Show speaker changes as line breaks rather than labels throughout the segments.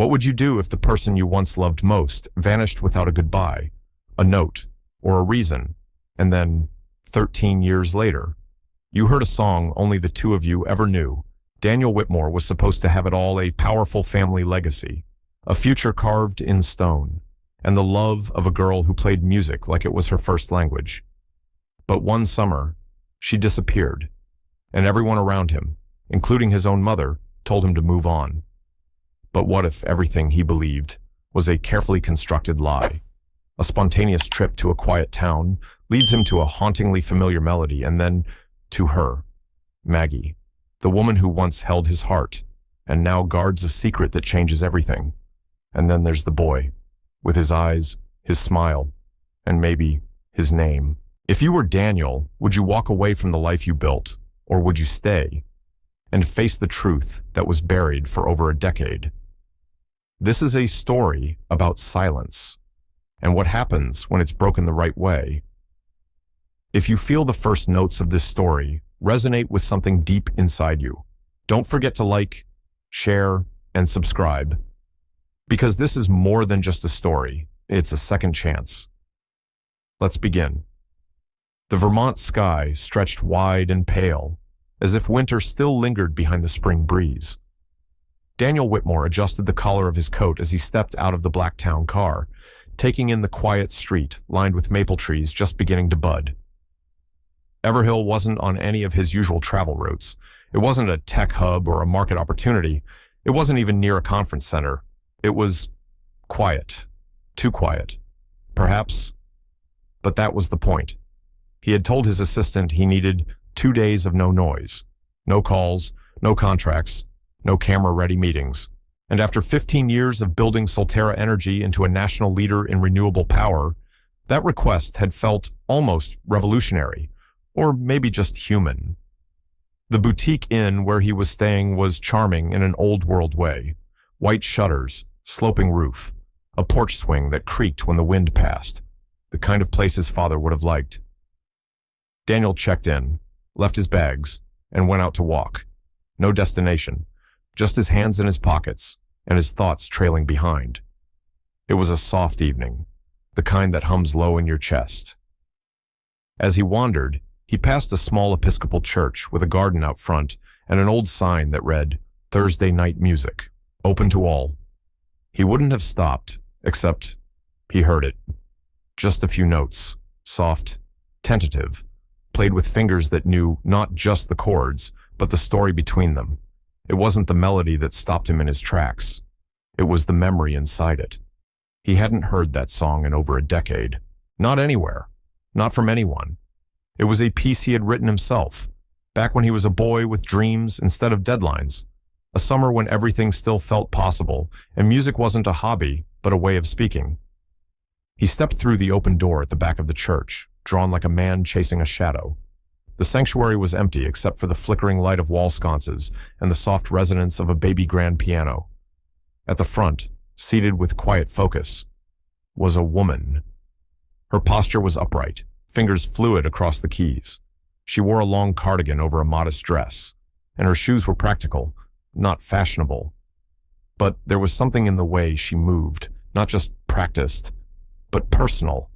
What would you do if the person you once loved most vanished without a goodbye, a note, or a reason, and then, 13 years later, you heard a song only the two of you ever knew? Daniel Whitmore was supposed to have it all: a powerful family legacy, a future carved in stone, and the love of a girl who played music like it was her first language. But one summer, she disappeared, and everyone around him, including his own mother, told him to move on. But what if everything he believed was a carefully constructed lie? A spontaneous trip to a quiet town leads him to a hauntingly familiar melody, and then to her, Maggie, the woman who once held his heart and now guards a secret that changes everything. And then there's the boy, with his eyes, his smile, and maybe his name. If you were Daniel, would you walk away from the life you built, or would you stay and face the truth that was buried for over a decade? This is a story about silence and what happens when it's broken the right way. If you feel the first notes of this story resonate with something deep inside you, don't forget to like, share, and subscribe, because this is more than just a story. It's a second chance. Let's begin. The Vermont sky stretched wide and pale, as if winter still lingered behind the spring breeze. Daniel Whitmore adjusted the collar of his coat as he stepped out of the Blacktown car, taking in the quiet street lined with maple trees just beginning to bud. Everhill wasn't on any of his usual travel routes. It wasn't a tech hub or a market opportunity. It wasn't even near a conference center. It was quiet. Too quiet, perhaps. But that was the point. He had told his assistant he needed 2 days of no noise, no calls, no contracts, no camera-ready meetings. And after 15 years of building Solterra Energy into a national leader in renewable power, that request had felt almost revolutionary, or maybe just human. The boutique inn where he was staying was charming in an old-world way. White shutters, sloping roof, a porch swing that creaked when the wind passed, the kind of place his father would have liked. Daniel checked in, left his bags, and went out to walk. No destination, just his hands in his pockets and his thoughts trailing behind. It was a soft evening, the kind that hums low in your chest. As he wandered, he passed a small Episcopal church with a garden out front and an old sign that read, "Thursday night music, open to all." He wouldn't have stopped, except he heard it. Just a few notes, soft, tentative, played with fingers that knew not just the chords, but the story between them. It wasn't the melody that stopped him in his tracks. It was the memory inside it. He hadn't heard that song in over a decade. Not anywhere. Not from anyone. It was a piece he had written himself, back when he was a boy with dreams instead of deadlines. A summer when everything still felt possible, and music wasn't a hobby, but a way of speaking. He stepped through the open door at the back of the church, drawn like a man chasing a shadow. The sanctuary was empty except for the flickering light of wall sconces and the soft resonance of a baby grand piano. At the front, seated with quiet focus, was a woman. Her posture was upright, fingers fluid across the keys. She wore a long cardigan over a modest dress, and her shoes were practical, not fashionable. But there was something in the way she moved, not just practiced, but personal.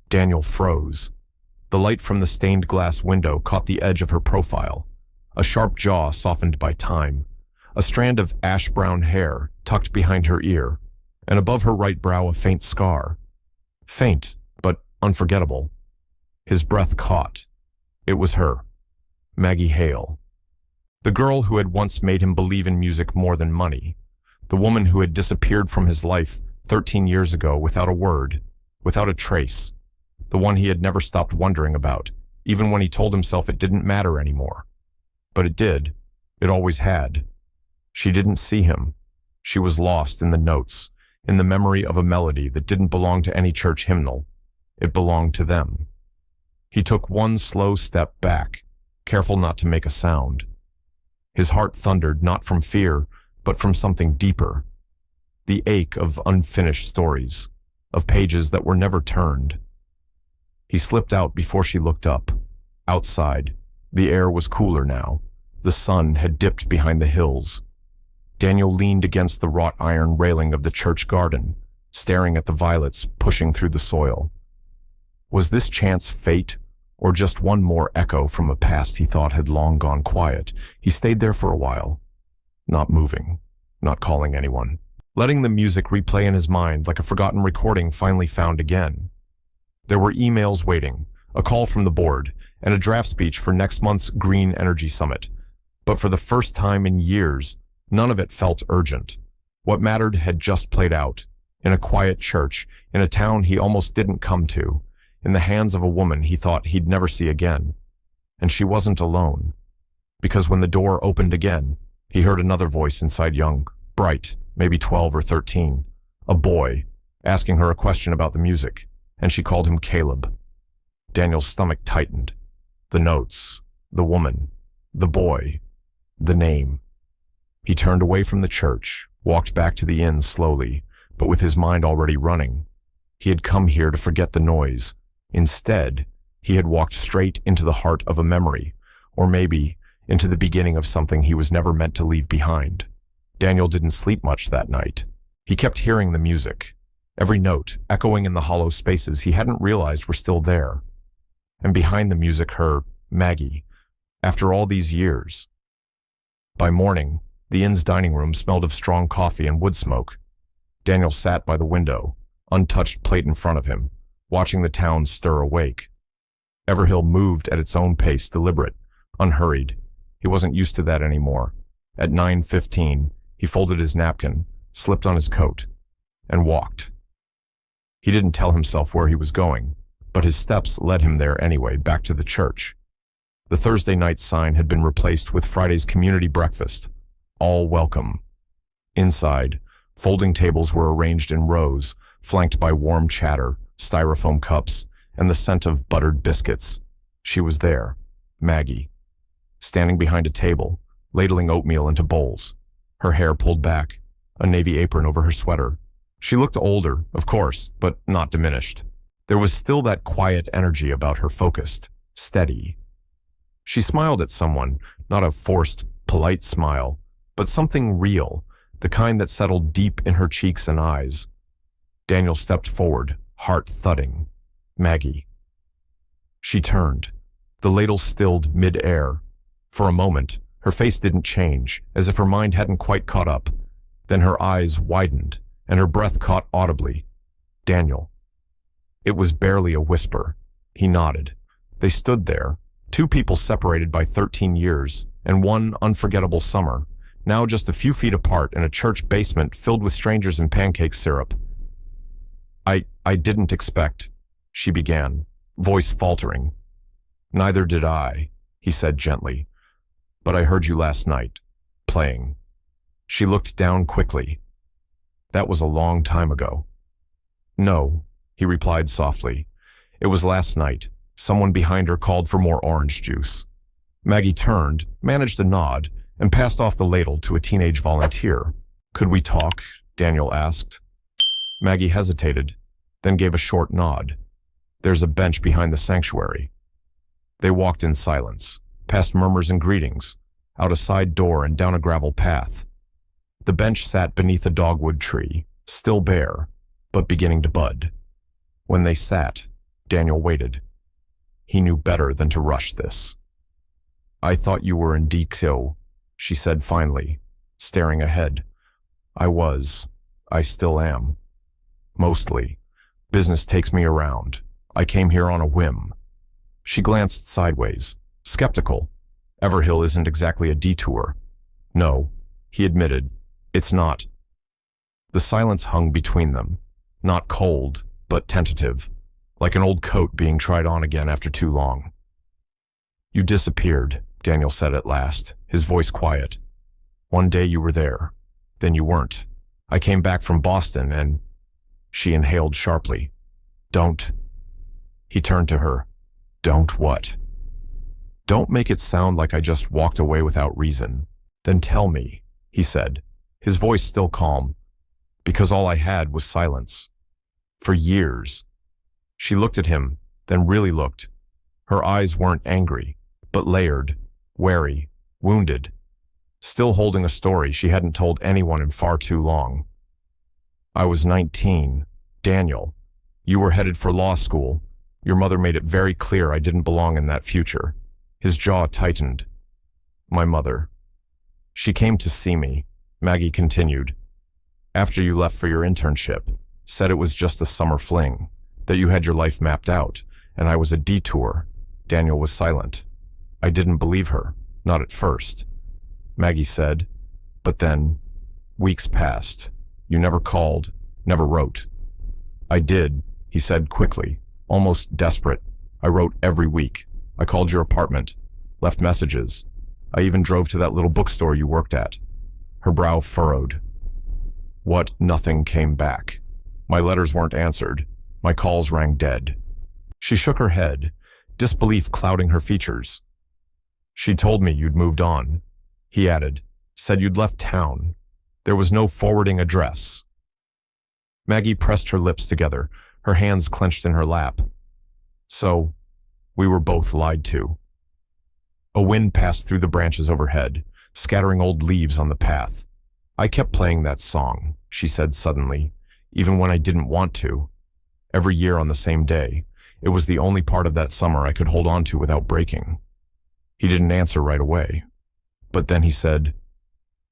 Daniel froze. The light from the stained glass window caught the edge of her profile, a sharp jaw softened by time, a strand of ash-brown hair tucked behind her ear, and above her right brow a faint scar. Faint, but unforgettable. His breath caught. It was her, Maggie Hale. The girl who had once made him believe in music more than money. The woman who had disappeared from his life 13 years ago without a word, without a trace. The one he had never stopped wondering about, even when he told himself it didn't matter anymore. But it did. It always had. She didn't see him. She was lost in the notes, in the memory of a melody that didn't belong to any church hymnal. It belonged to them. He took one slow step back, careful not to make a sound. His heart thundered not from fear, but from something deeper. The ache of unfinished stories, of pages that were never turned. He slipped out before she looked up. Outside, the air was cooler now. The sun had dipped behind the hills. Daniel leaned against the wrought iron railing of the church garden, staring at the violets pushing through the soil. Was this chance fate, or just one more echo from a past he thought had long gone quiet? He stayed there for a while, not moving, not calling anyone, letting the music replay in his mind like a forgotten recording finally found again. There were emails waiting, a call from the board, and a draft speech for next month's Green Energy Summit. But for the first time in years, none of it felt urgent. What mattered had just played out, in a quiet church, in a town he almost didn't come to, in the hands of a woman he thought he'd never see again. And she wasn't alone. Because when the door opened again, he heard another voice inside young, bright, maybe 12 or 13, a boy, asking her a question about the music, and she called him Caleb. Daniel's stomach tightened. The notes, the woman, the boy, the name. He turned away from the church, walked back to the inn slowly, but with his mind already running. He had come here to forget the noise. Instead, he had walked straight into the heart of a memory, or maybe into the beginning of something he was never meant to leave behind. Daniel didn't sleep much that night. He kept hearing the music, every note echoing in the hollow spaces he hadn't realized were still there. And behind the music, her Maggie, after all these years. By morning, the inn's dining room smelled of strong coffee and wood smoke. Daniel sat by the window, untouched plate in front of him, watching the town stir awake. Everhill moved at its own pace, deliberate, unhurried. He wasn't used to that anymore. At 9:15, he folded his napkin, slipped on his coat, and walked. He didn't tell himself where he was going, but his steps led him there anyway, back to the church. The Thursday night sign had been replaced with Friday's community breakfast. All welcome. Inside, folding tables were arranged in rows, flanked by warm chatter, styrofoam cups, and the scent of buttered biscuits. She was there, Maggie, standing behind a table, ladling oatmeal into bowls, her hair pulled back, a navy apron over her sweater. She looked older, of course, but not diminished. There was still that quiet energy about her, focused, steady. She smiled at someone, not a forced, polite smile, but something real, the kind that settled deep in her cheeks and eyes. Daniel stepped forward, heart thudding. Maggie. She turned, the ladle stilled mid-air. For a moment, her face didn't change, as if her mind hadn't quite caught up. Then her eyes widened, and her breath caught audibly. Daniel. It was barely a whisper. He nodded. They stood there, two people separated by 13 years, and one unforgettable summer, now just a few feet apart in a church basement filled with strangers and pancake syrup. I didn't expect, she began, voice faltering. Neither did I, he said gently. But I heard you last night, playing. She looked down quickly. That was a long time ago. No, he replied softly. It was last night. Someone behind her called for more orange juice. Maggie turned, managed a nod, and passed off the ladle to a teenage volunteer. Could we talk? Daniel asked. Maggie hesitated, then gave a short nod. There's a bench behind the sanctuary. They walked in silence, past murmurs and greetings, out a side door and down a gravel path. The bench sat beneath a dogwood tree, still bare, but beginning to bud. When they sat, Daniel waited. He knew better than to rush this. I thought you were in Dixo, she said finally, staring ahead. I still am. Mostly. Business takes me around. I came here on a whim. She glanced sideways, skeptical. Everhill isn't exactly a detour. No, he admitted, it's not. The silence hung between them, not cold, but tentative, like an old coat being tried on again after too long. You disappeared, Daniel said at last, his voice quiet. One day you were there, then you weren't. I came back from Boston and... She inhaled sharply. Don't. He turned to her. Don't what? Don't make it sound like I just walked away without reason. Then tell me, he said, his voice still calm, because all I had was silence. For years. She looked at him, then really looked. Her eyes weren't angry, but layered, wary, wounded. still holding a story she hadn't told anyone in far too long. I was 19. Daniel, you were headed for law school. Your mother made it very clear I didn't belong in that future. His jaw tightened. My mother. She came to see me, Maggie continued. After you left for your internship, said it was just a summer fling, that you had your life mapped out, and I was a detour. Daniel was silent. I didn't believe her, not at first. Maggie said, but then, weeks passed. You never called, never wrote. I did, he said quickly, almost desperate. I wrote every week. I called your apartment, left messages. I even drove to that little bookstore you worked at. Her brow furrowed. What? Nothing came back. My letters weren't answered. My calls rang dead. She shook her head, disbelief clouding her features. She told me you'd moved on. He added, said you'd left town. There was no forwarding address. Maggie pressed her lips together, her hands clenched in her lap. So, we were both lied to. A wind passed through the branches overhead, scattering old leaves on the path. I kept playing that song, she said suddenly, even when I didn't want to. Every year on the same day, it was the only part of that summer I could hold on to without breaking. He didn't answer right away. But then he said,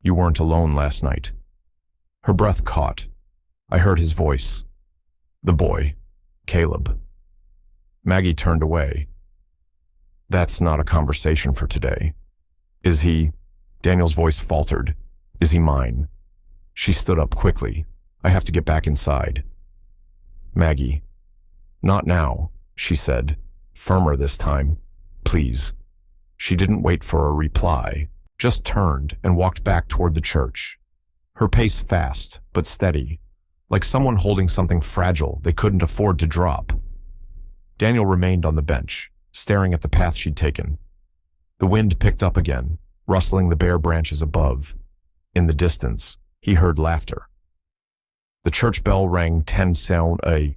you weren't alone last night. Her breath caught. I heard his voice. The boy, Caleb. Maggie turned away. That's not a conversation for today. Is he? Daniel's voice faltered. Is he mine? She stood up quickly. I have to get back inside. Maggie. Not now, she said, firmer this time. Please. She didn't wait for a reply, just turned and walked back toward the church. Her pace fast, but steady, like someone holding something fragile they couldn't afford to drop. Daniel remained on the bench, staring at the path she'd taken. The wind picked up again, rustling the bare branches above. In the distance, he heard laughter. The church bell rang 10 sound a.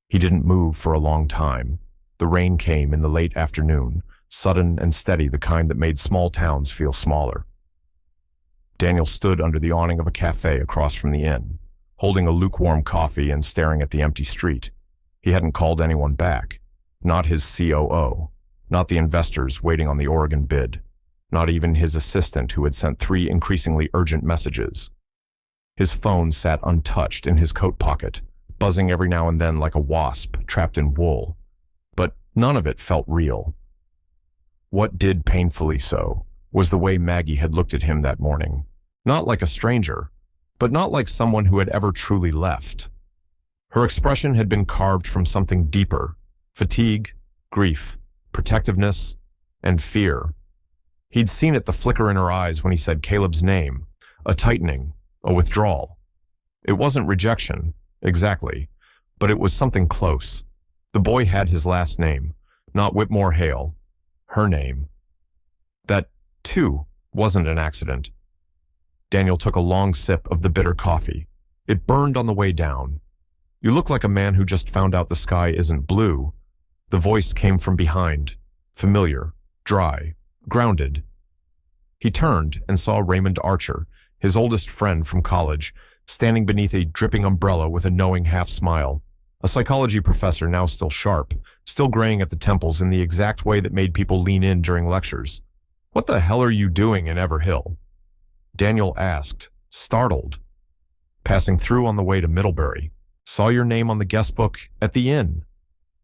He didn't move for a long time. The rain came in the late afternoon, sudden and steady, the kind that made small towns feel smaller. Daniel stood under the awning of a cafe across from the inn, holding a lukewarm coffee and staring at the empty street. He hadn't called anyone back. Not his COO, not the investors waiting on the Oregon bid, not even his assistant who had sent 3 increasingly urgent messages. His phone sat untouched in his coat pocket, buzzing every now and then like a wasp trapped in wool. But none of it felt real. What did painfully so was the way Maggie had looked at him that morning. Not like a stranger, but not like someone who had ever truly left. Her expression had been carved from something deeper: fatigue, grief, protectiveness, and fear. He'd seen it the flicker in her eyes when he said Caleb's name, a tightening, a withdrawal. It wasn't rejection, exactly, but it was something close. The boy had his last name, not Whitmore Hale, her name. That, too, wasn't an accident. Daniel took a long sip of the bitter coffee. It burned on the way down. You look like a man who just found out the sky isn't blue. The voice came from behind, familiar, dry, grounded. He turned and saw Raymond Archer, his oldest friend from college, standing beneath a dripping umbrella with a knowing half-smile. A psychology professor now still sharp, still graying at the temples in the exact way that made people lean in during lectures. What the hell are you doing in Everhill? Daniel asked, startled. Passing through on the way to Middlebury. Saw your name on the guest book at the inn.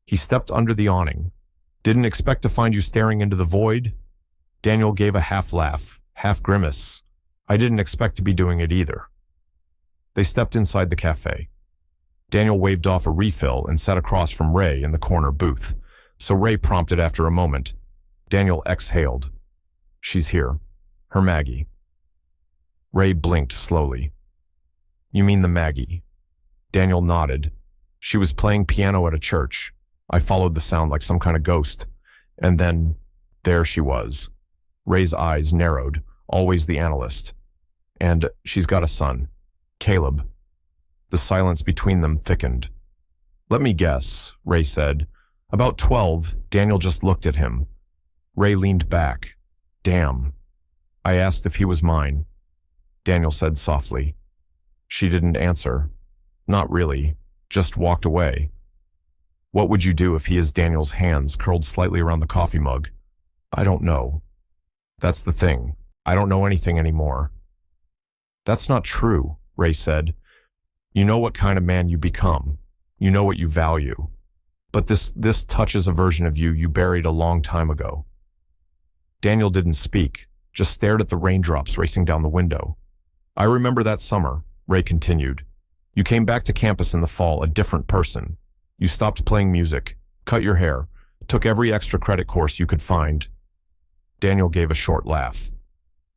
He stepped under the awning. Didn't expect to find you staring into the void. Daniel gave a half laugh, half grimace. I didn't expect to be doing it either. They stepped inside the cafe. Daniel waved off a refill and sat across from Ray in the corner booth, so Ray prompted after a moment. Daniel exhaled. She's here. Her Maggie. Ray blinked slowly. You mean the Maggie? Daniel nodded. She was playing piano at a church. I followed the sound like some kind of ghost. And then, there she was. Ray's eyes narrowed, always the analyst. And she's got a son, Caleb. The silence between them thickened. Let me guess, Ray said. About 12, Daniel just looked at him. Ray leaned back. Damn. I asked if he was mine. Daniel said softly. She didn't answer. Not really, just walked away. What would you do if he is Daniel's hands curled slightly around the coffee mug? I don't know. That's the thing. I don't know anything anymore. That's not true, Ray said. You know what kind of man you become. You know what you value. But this touches a version of you you buried a long time ago. Daniel didn't speak, just stared at the raindrops racing down the window. I remember that summer, Ray continued. You came back to campus in the fall a different person. You stopped playing music, cut your hair, took every extra credit course you could find. Daniel gave a short laugh.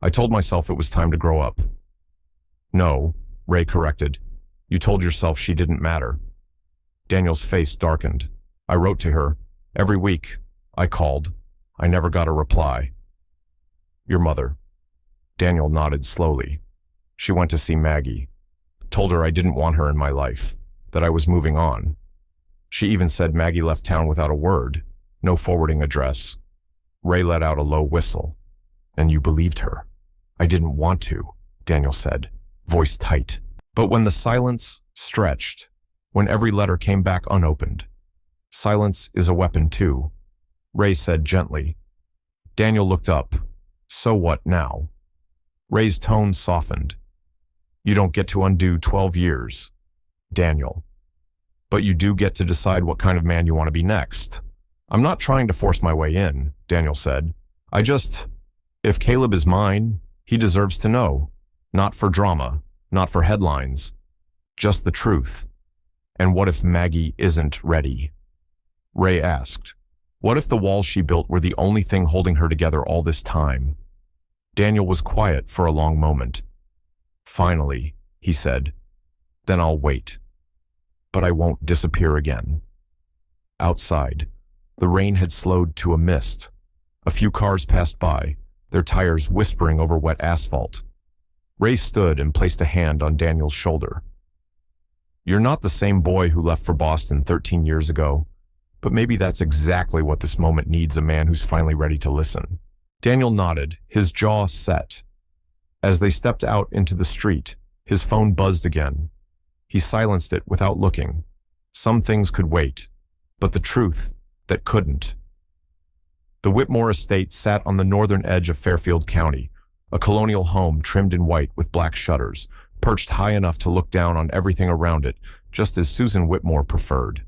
I told myself it was time to grow up. No, Ray corrected. You told yourself she didn't matter. Daniel's face darkened. I wrote to her. Every week. I called. I never got a reply. Your mother. Daniel nodded slowly. She went to see Maggie. Told her I didn't want her in my life, that I was moving on. She even said Maggie left town without a word, no forwarding address. Ray let out a low whistle. And you believed her. I didn't want to, Daniel said, voice tight. But when the silence stretched, when every letter came back unopened, silence is a weapon too, Ray said gently. Daniel looked up. So what now? Ray's tone softened. You don't get to undo 12 years, Daniel. But you do get to decide what kind of man you want to be next. I'm not trying to force my way in, Daniel said. If Caleb is mine, he deserves to know. Not for drama, not for headlines. Just the truth. And what if Maggie isn't ready? Ray asked. What if the walls she built were the only thing holding her together all this time? Daniel was quiet for a long moment. Finally, he said, then I'll wait. But I won't disappear again. Outside, the rain had slowed to a mist. A few cars passed by, their tires whispering over wet asphalt. Ray stood and placed a hand on Daniel's shoulder. You're not the same boy who left for Boston 13 years ago, but maybe that's exactly what this moment needs, a man who's finally ready to listen. Daniel nodded, his jaw set. As they stepped out into the street, his phone buzzed again. He silenced it without looking. Some things could wait, but the truth, that couldn't. The Whitmore estate sat on the northern edge of Fairfield County, a colonial home trimmed in white with black shutters, perched high enough to look down on everything around it, just as Susan Whitmore preferred.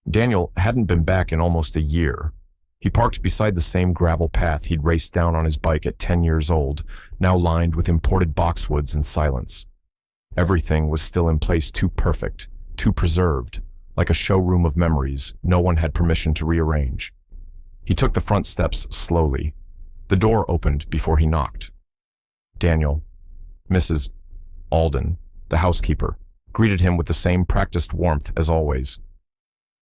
Daniel hadn't been back in almost a year. He parked beside the same gravel path he'd raced down on his bike at 10 years old, now lined with imported boxwoods and silence. Everything was still in place, too perfect, too preserved, like a showroom of memories no one had permission to rearrange. He took the front steps slowly. The door opened before he knocked. Daniel, Mrs. Alden, the housekeeper, greeted him with the same practiced warmth as always.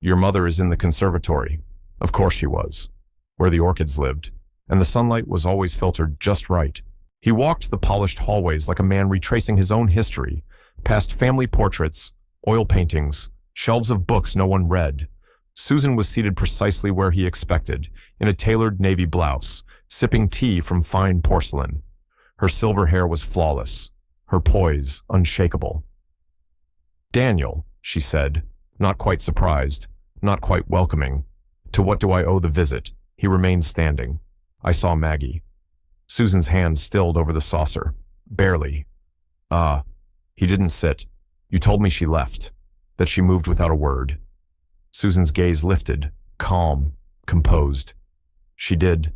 Your mother is in the conservatory. Of course she was, where the orchids lived, and the sunlight was always filtered just right. He walked the polished hallways like a man retracing his own history, past family portraits, oil paintings, shelves of books no one read. Susan was seated precisely where he expected, in a tailored navy blouse, sipping tea from fine porcelain. Her silver hair was flawless, her poise unshakable. Daniel, she said, not quite surprised, not quite welcoming. To what do I owe the visit? He remained standing. I saw Maggie. Susan's hand stilled over the saucer. Barely. He didn't sit. You told me she left, that she moved without a word. Susan's gaze lifted, calm, composed. She did.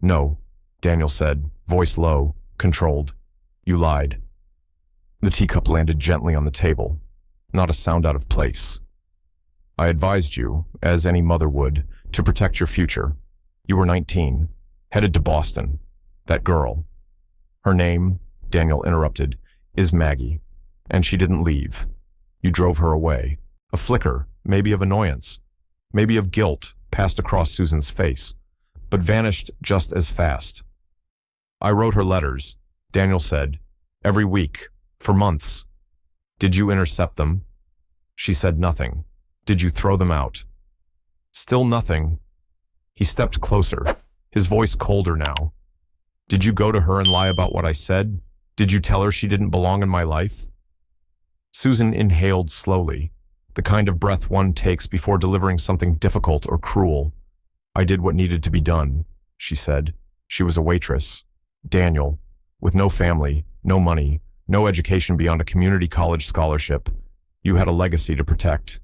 No, Daniel said, voice low, controlled. You lied. The teacup landed gently on the table, not a sound out of place. I advised you, as any mother would, to protect your future. You were 19, headed to Boston. That girl. Her name, Daniel interrupted, is Maggie, and she didn't leave. You drove her away. A flicker, maybe of annoyance, maybe of guilt, passed across Susan's face, but vanished just as fast. I wrote her letters, Daniel said, every week, for months. Did you intercept them? She said nothing. Did you throw them out? Still nothing. He stepped closer, his voice colder now. Did you go to her and lie about what I said? Did you tell her she didn't belong in my life? Susan inhaled slowly, the kind of breath one takes before delivering something difficult or cruel. I did what needed to be done, she said. She was a waitress. Daniel, with no family, no money, no education beyond a community college scholarship. You had a legacy to protect.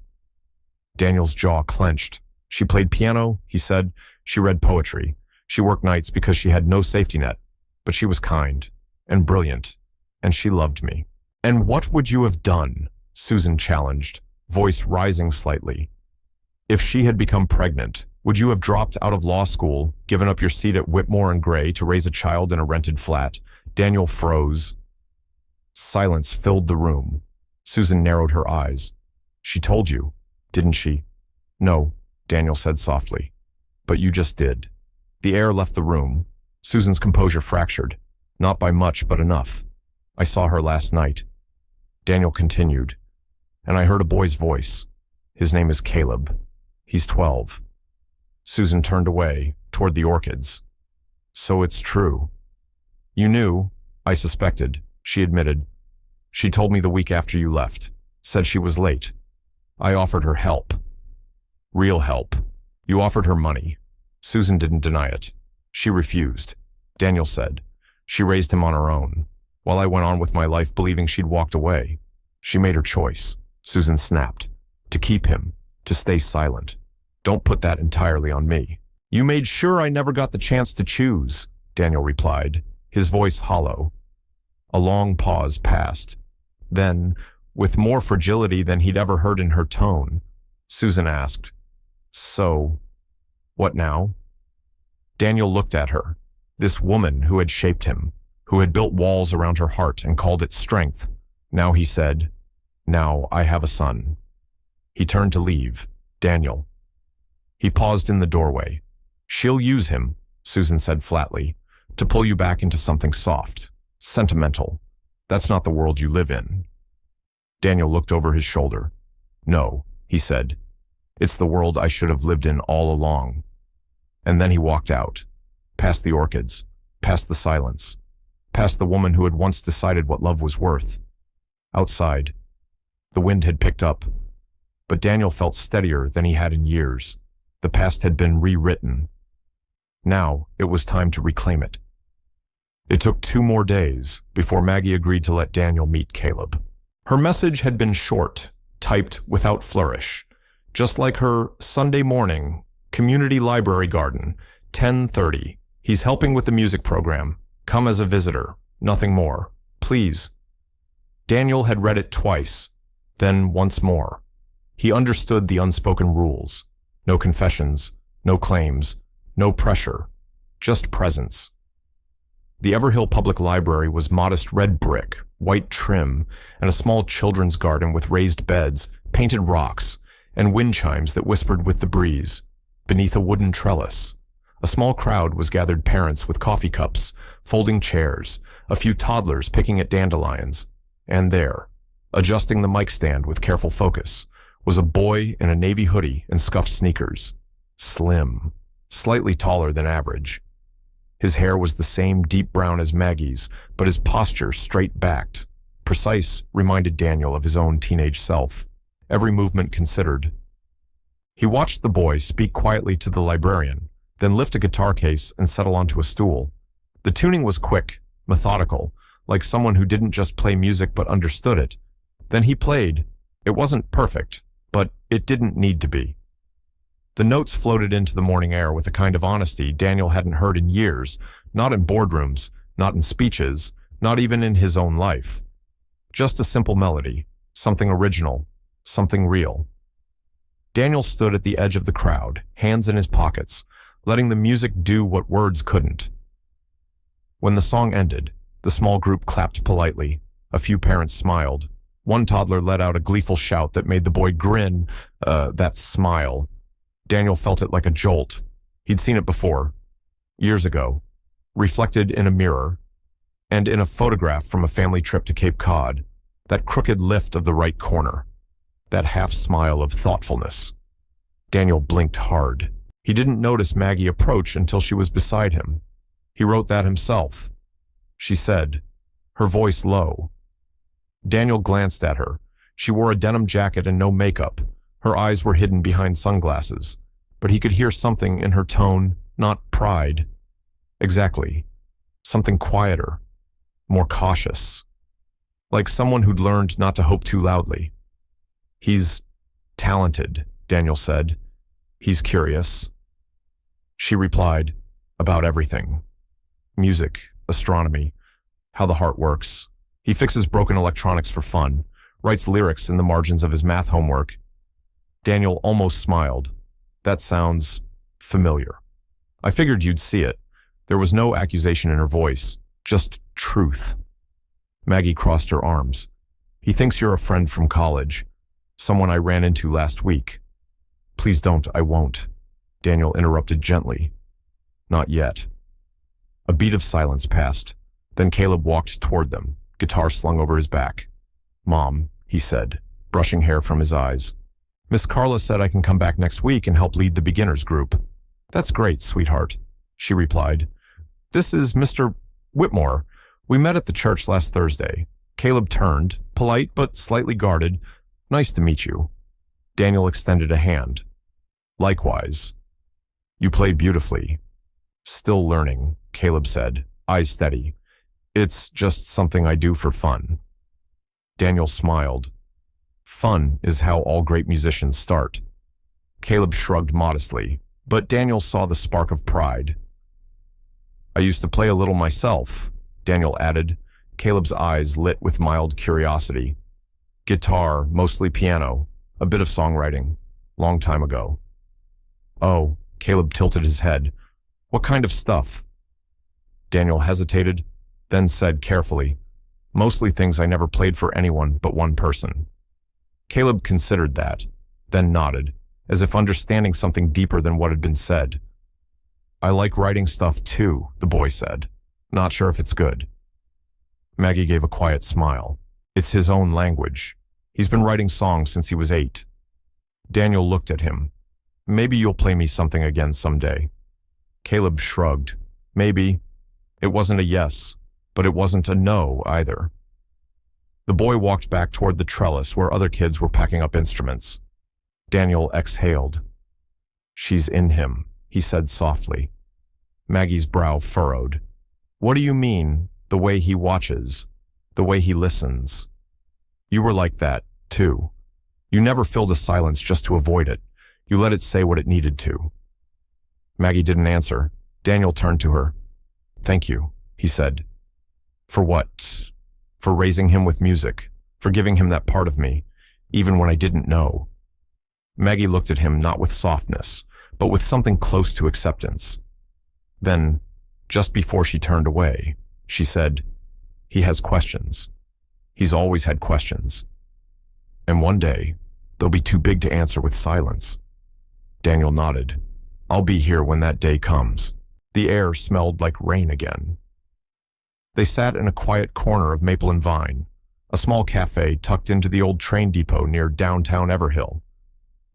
Daniel's jaw clenched. She played piano, he said. She read poetry. She worked nights because she had no safety net. But she was kind and brilliant, and she loved me. And what would you have done? Susan challenged, voice rising slightly. If she had become pregnant, would you have dropped out of law school, given up your seat at Whitmore and Gray to raise a child in a rented flat? Daniel froze. Silence filled the room. Susan narrowed her eyes. She told you, didn't she? No, Daniel said softly. But you just did. The air left the room. Susan's composure fractured. Not by much, but enough. I saw her last night. Daniel continued. And I heard a boy's voice. His name is Caleb. He's 12. Susan turned away, toward the orchids. So it's true. You knew, I suspected, she admitted. She told me the week after you left. Said she was late. I offered her help. Real help. You offered her money. Susan didn't deny it. She refused. Daniel said. She raised him on her own, while I went on with my life believing she'd walked away. She made her choice, Susan snapped. To keep him, to stay silent. Don't put that entirely on me. You made sure I never got the chance to choose, Daniel replied, his voice hollow. A long pause passed. Then, with more fragility than he'd ever heard in her tone, Susan asked, So, what now? Daniel looked at her, this woman who had shaped him, who had built walls around her heart and called it strength. Now he said, Now I have a son. He turned to leave. Daniel. He paused in the doorway. She'll use him, Susan said flatly, to pull you back into something soft, sentimental. That's not the world you live in. Daniel looked over his shoulder. No, he said. It's the world I should have lived in all along. And then he walked out, past the orchids, past the silence, past the woman who had once decided what love was worth. Outside, the wind had picked up, but Daniel felt steadier than he had in years. The past had been rewritten. Now it was time to reclaim it. It took 2 more days before Maggie agreed to let Daniel meet Caleb. Her message had been short, typed without flourish, just like her Sunday morning, community library garden, 10:30. He's helping with the music program. Come as a visitor. Nothing more. Please. Daniel had read it twice, then once more. He understood the unspoken rules. No confessions, no claims, no pressure, just presence. The Everhill Public Library was modest red brick, white trim, and a small children's garden with raised beds, painted rocks, and wind chimes that whispered with the breeze. Beneath a wooden trellis, a small crowd was gathered, parents with coffee cups, folding chairs, a few toddlers picking at dandelions. And there, adjusting the mic stand with careful focus, was a boy in a navy hoodie and scuffed sneakers. Slim, slightly taller than average. His hair was the same deep brown as Maggie's, but his posture straight-backed. Precise, reminded Daniel of his own teenage self. Every movement considered. He watched the boy speak quietly to the librarian, then lift a guitar case and settle onto a stool. The tuning was quick, methodical, like someone who didn't just play music but understood it. Then he played. It wasn't perfect, but it didn't need to be. The notes floated into the morning air with a kind of honesty Daniel hadn't heard in years, not in boardrooms, not in speeches, not even in his own life. Just a simple melody, something original, something real. Daniel stood at the edge of the crowd, hands in his pockets, letting the music do what words couldn't. When the song ended, the small group clapped politely. A few parents smiled. One toddler let out a gleeful shout that made the boy grin, that smile. Daniel felt it like a jolt. He'd seen it before, years ago, reflected in a mirror, and in a photograph from a family trip to Cape Cod, that crooked lift of the right corner, that half smile of thoughtfulness. Daniel blinked hard. He didn't notice Maggie approach until she was beside him. He wrote that himself, she said, her voice low. Daniel glanced at her. She wore a denim jacket and no makeup. Her eyes were hidden behind sunglasses, but he could hear something in her tone, not pride. Exactly. Something quieter, more cautious. Like someone who'd learned not to hope too loudly. He's talented, Daniel said. He's curious. She replied, about everything. Music, astronomy, how the heart works. He fixes broken electronics for fun, writes lyrics in the margins of his math homework. Daniel almost smiled. That sounds familiar. I figured you'd see it. There was no accusation in her voice, just truth. Maggie crossed her arms. He thinks you're a friend from college, someone I ran into last week. Please don't, I won't. Daniel interrupted gently. Not yet. A beat of silence passed. Then Caleb walked toward them, guitar slung over his back. Mom, he said, brushing hair from his eyes. Miss Carla said I can come back next week and help lead the beginners group. That's great, sweetheart, she replied. This is Mr. Whitmore. We met at the church last Thursday. Caleb turned, polite but slightly guarded. Nice to meet you. Daniel extended a hand. Likewise. You play beautifully. Still learning, Caleb said, eyes steady. It's just something I do for fun. Daniel smiled. Fun is how all great musicians start. Caleb shrugged modestly, but Daniel saw the spark of pride. I used to play a little myself, Daniel added, Caleb's eyes lit with mild curiosity. Guitar, mostly piano, a bit of songwriting, long time ago. Oh, Caleb tilted his head. What kind of stuff? Daniel hesitated, then said carefully, mostly things I never played for anyone but one person. Caleb considered that, then nodded, as if understanding something deeper than what had been said. I like writing stuff too, the boy said. Not sure if it's good. Maggie gave a quiet smile. It's his own language. He's been writing songs since he was 8. Daniel looked at him. Maybe you'll play me something again someday. Caleb shrugged. Maybe. It wasn't a yes, but it wasn't a no either. The boy walked back toward the trellis where other kids were packing up instruments. Daniel exhaled. She's in him, he said softly. Maggie's brow furrowed. What do you mean, the way he watches, the way he listens? You were like that, too. You never filled a silence just to avoid it. You let it say what it needed to. Maggie didn't answer. Daniel turned to her. Thank you, he said. For what? For raising him with music, for giving him that part of me, even when I didn't know. Maggie looked at him not with softness, but with something close to acceptance. Then, just before she turned away, she said, he has questions. He's always had questions. And one day, they'll be too big to answer with silence. Daniel nodded. I'll be here when that day comes. The air smelled like rain again. They sat in a quiet corner of Maple and Vine, a small cafe tucked into the old train depot near downtown Everhill.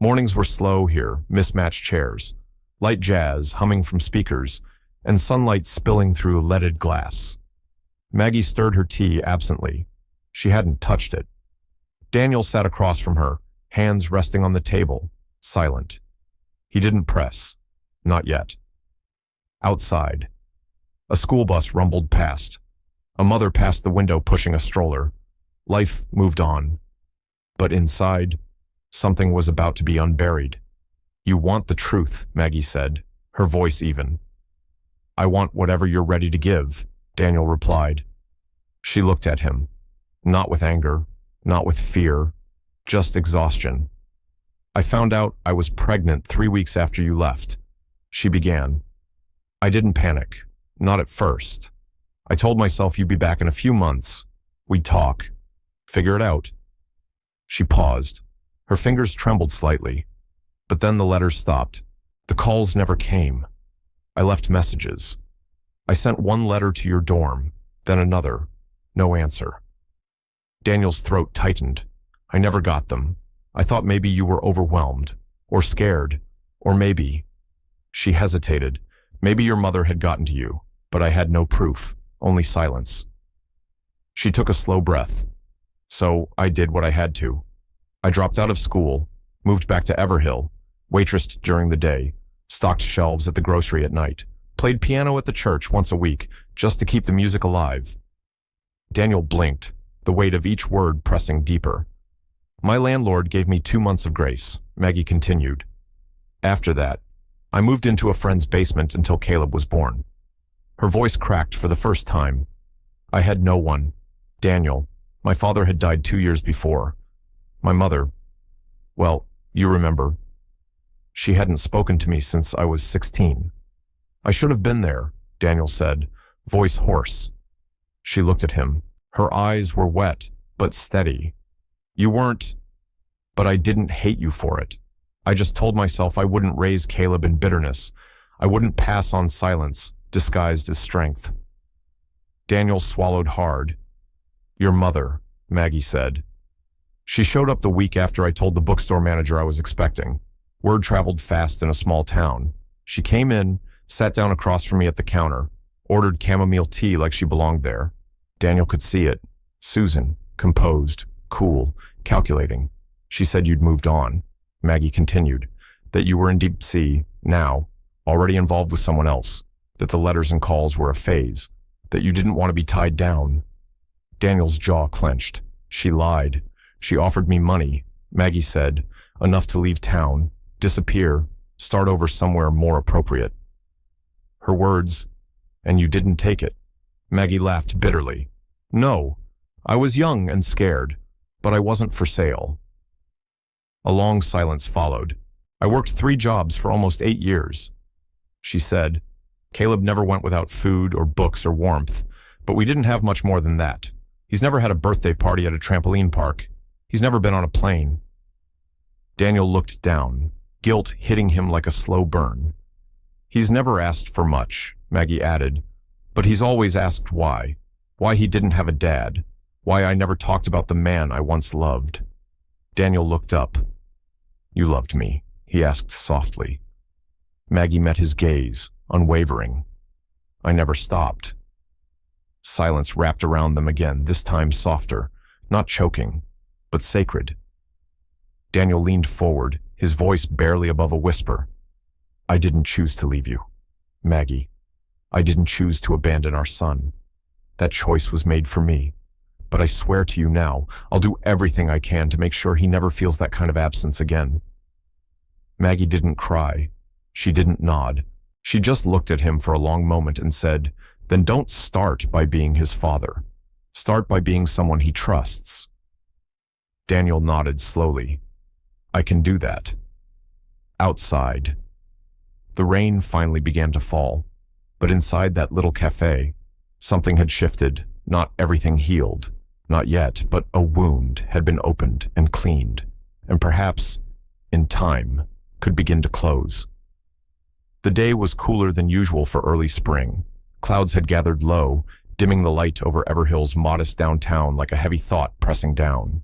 Mornings were slow here, mismatched chairs, light jazz humming from speakers, and sunlight spilling through leaded glass. Maggie stirred her tea absently. She hadn't touched it. Daniel sat across from her, hands resting on the table, silent. He didn't press. Not yet. Outside. A school bus rumbled past. A mother passed the window pushing a stroller. Life moved on. But inside, something was about to be unburied. You want the truth, Maggie said, her voice even. I want whatever you're ready to give, Daniel replied. She looked at him, not with anger, not with fear, just exhaustion. I found out I was pregnant 3 weeks after you left. She began. I didn't panic, not at first. I told myself you'd be back in a few months. We'd talk. Figure it out. She paused. Her fingers trembled slightly. But then the letters stopped. The calls never came. I left messages. I sent one letter to your dorm, then another. No answer. Daniel's throat tightened. I never got them. I thought maybe you were overwhelmed, or scared, or maybe. She hesitated. Maybe your mother had gotten to you. but I had no proof, only silence. She took a slow breath. So I did what I had to. I dropped out of school, moved back to Everhill, waitressed during the day, stocked shelves at the grocery at night, played piano at the church once a week just to keep the music alive. Daniel blinked, the weight of each word pressing deeper. My landlord gave me 2 months of grace, Maggie continued. After that, I moved into a friend's basement until Caleb was born. Her voice cracked for the first time. I had no one. Daniel. My father had died 2 years before. My mother, well, you remember. She hadn't spoken to me since I was 16. I should have been there, Daniel said, voice hoarse. She looked at him. Her eyes were wet, but steady. You weren't, but I didn't hate you for it. I just told myself I wouldn't raise Caleb in bitterness. I wouldn't pass on silence, disguised as strength. Daniel swallowed hard. Your mother, Maggie said. She showed up the week after I told the bookstore manager I was expecting. Word traveled fast in a small town. She came in, sat down across from me at the counter, ordered chamomile tea like she belonged there. Daniel could see it. Susan, composed, cool, calculating. She said you'd moved on. Maggie continued, that you were in deep sea, now, already involved with someone else, that the letters and calls were a phase, that you didn't want to be tied down. Daniel's jaw clenched. She lied. She offered me money, Maggie said, enough to leave town, disappear, start over somewhere more appropriate. Her words, and you didn't take it. Maggie laughed bitterly. No, I was young and scared, but I wasn't for sale. A long silence followed. I worked 3 jobs for almost 8 years. She said, Caleb never went without food or books or warmth, but we didn't have much more than that. He's never had a birthday party at a trampoline park. He's never been on a plane. Daniel looked down, guilt hitting him like a slow burn. He's never asked for much, Maggie added, but he's always asked why he didn't have a dad, why I never talked about the man I once loved. Daniel looked up. You loved me, he asked softly. Maggie met his gaze, unwavering. I never stopped. Silence wrapped around them again, this time softer, not choking, but sacred. Daniel leaned forward, his voice barely above a whisper. I didn't choose to leave you, Maggie. I didn't choose to abandon our son. That choice was made for me. But I swear to you now, I'll do everything I can to make sure he never feels that kind of absence again. Maggie didn't cry. She didn't nod. She just looked at him for a long moment and said, then don't start by being his father. Start by being someone he trusts. Daniel nodded slowly. I can do that. Outside. The rain finally began to fall, but inside that little cafe, something had shifted, not everything healed. Not yet, but a wound had been opened and cleaned, and perhaps, in time, could begin to close. The day was cooler than usual for early spring. Clouds had gathered low, dimming the light over Everhill's modest downtown like a heavy thought pressing down.